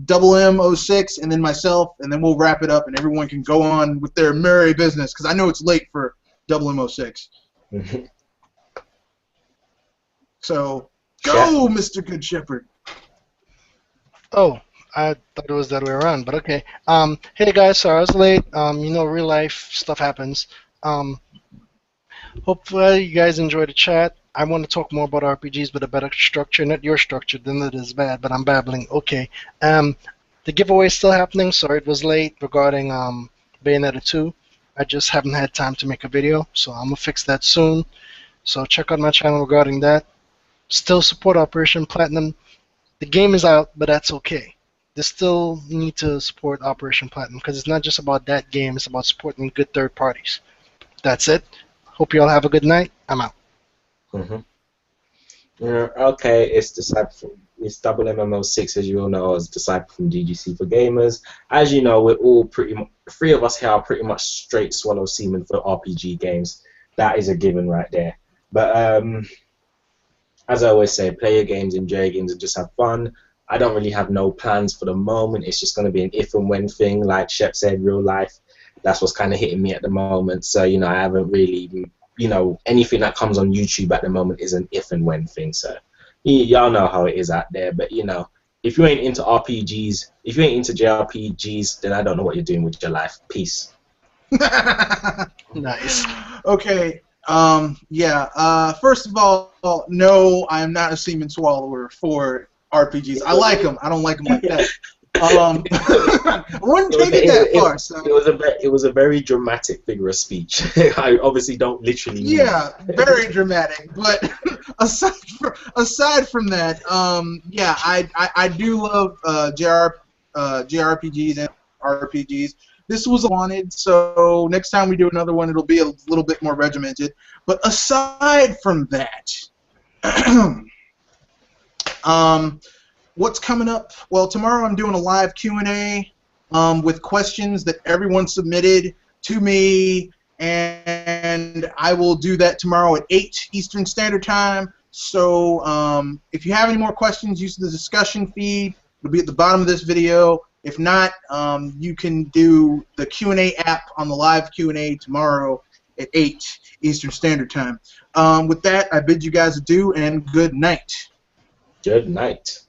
Double M06, and then myself, and then we'll wrap it up, and everyone can go on with their merry business, because I know it's late for Double M06. So, go, Mr. Good Shepherd. Oh, I thought it was the other way around, but okay. Hey guys, sorry I was late. You know, real life stuff happens. Hopefully you guys enjoyed the chat. I want to talk more about RPGs with a better structure, not your structure, then it is bad, but I'm babbling. Okay. The giveaway is still happening. Sorry it was late regarding Bayonetta 2. I just haven't had time to make a video, so I'm gonna fix that soon. So check out my channel regarding that. Still support Operation Platinum. The game is out, but that's okay. They still need to support Operation Platinum because it's not just about that game, it's about supporting good third parties. That's it. Hope you all have a good night. I'm out. Yeah, okay, it's Double MMO6, as you all know, as Disciple from DGC for Gamers. As you know, we're all pretty much, three of us here are pretty much straight swallow semen for RPG games. That is a given right there. But as I always say, play your games, enjoy your games, and just have fun. I don't really have no plans for the moment. It's just going to be an if and when thing, like Shep said, real life. That's what's kind of hitting me at the moment. So, you know, I haven't really, you know, anything that comes on YouTube at the moment is an if and when thing. So, y'all know how it is out there. But, you know, if you ain't into RPGs, if you ain't into JRPGs, then I don't know what you're doing with your life. Peace. Nice. Okay. Yeah. First of all, no, I am not a semen swallower for RPGs. I like them. I don't like them like that. I wouldn't take it that far. So. It was a very dramatic figure of speech. I obviously don't literally mean yeah, very dramatic. But aside from that, yeah, I do love JRPGs and RPGs. This was wanted, so next time we do another one, it'll be a little bit more regimented. But aside from that, what's coming up? Well, tomorrow I'm doing a live Q&A with questions that everyone submitted to me, and I will do that tomorrow at 8 Eastern Standard Time. So if you have any more questions, use the discussion feed. It'll be at the bottom of this video. If not, you can do the Q&A app on the live Q&A tomorrow at 8 Eastern Standard Time. With that, I bid you guys adieu and good night. Good night.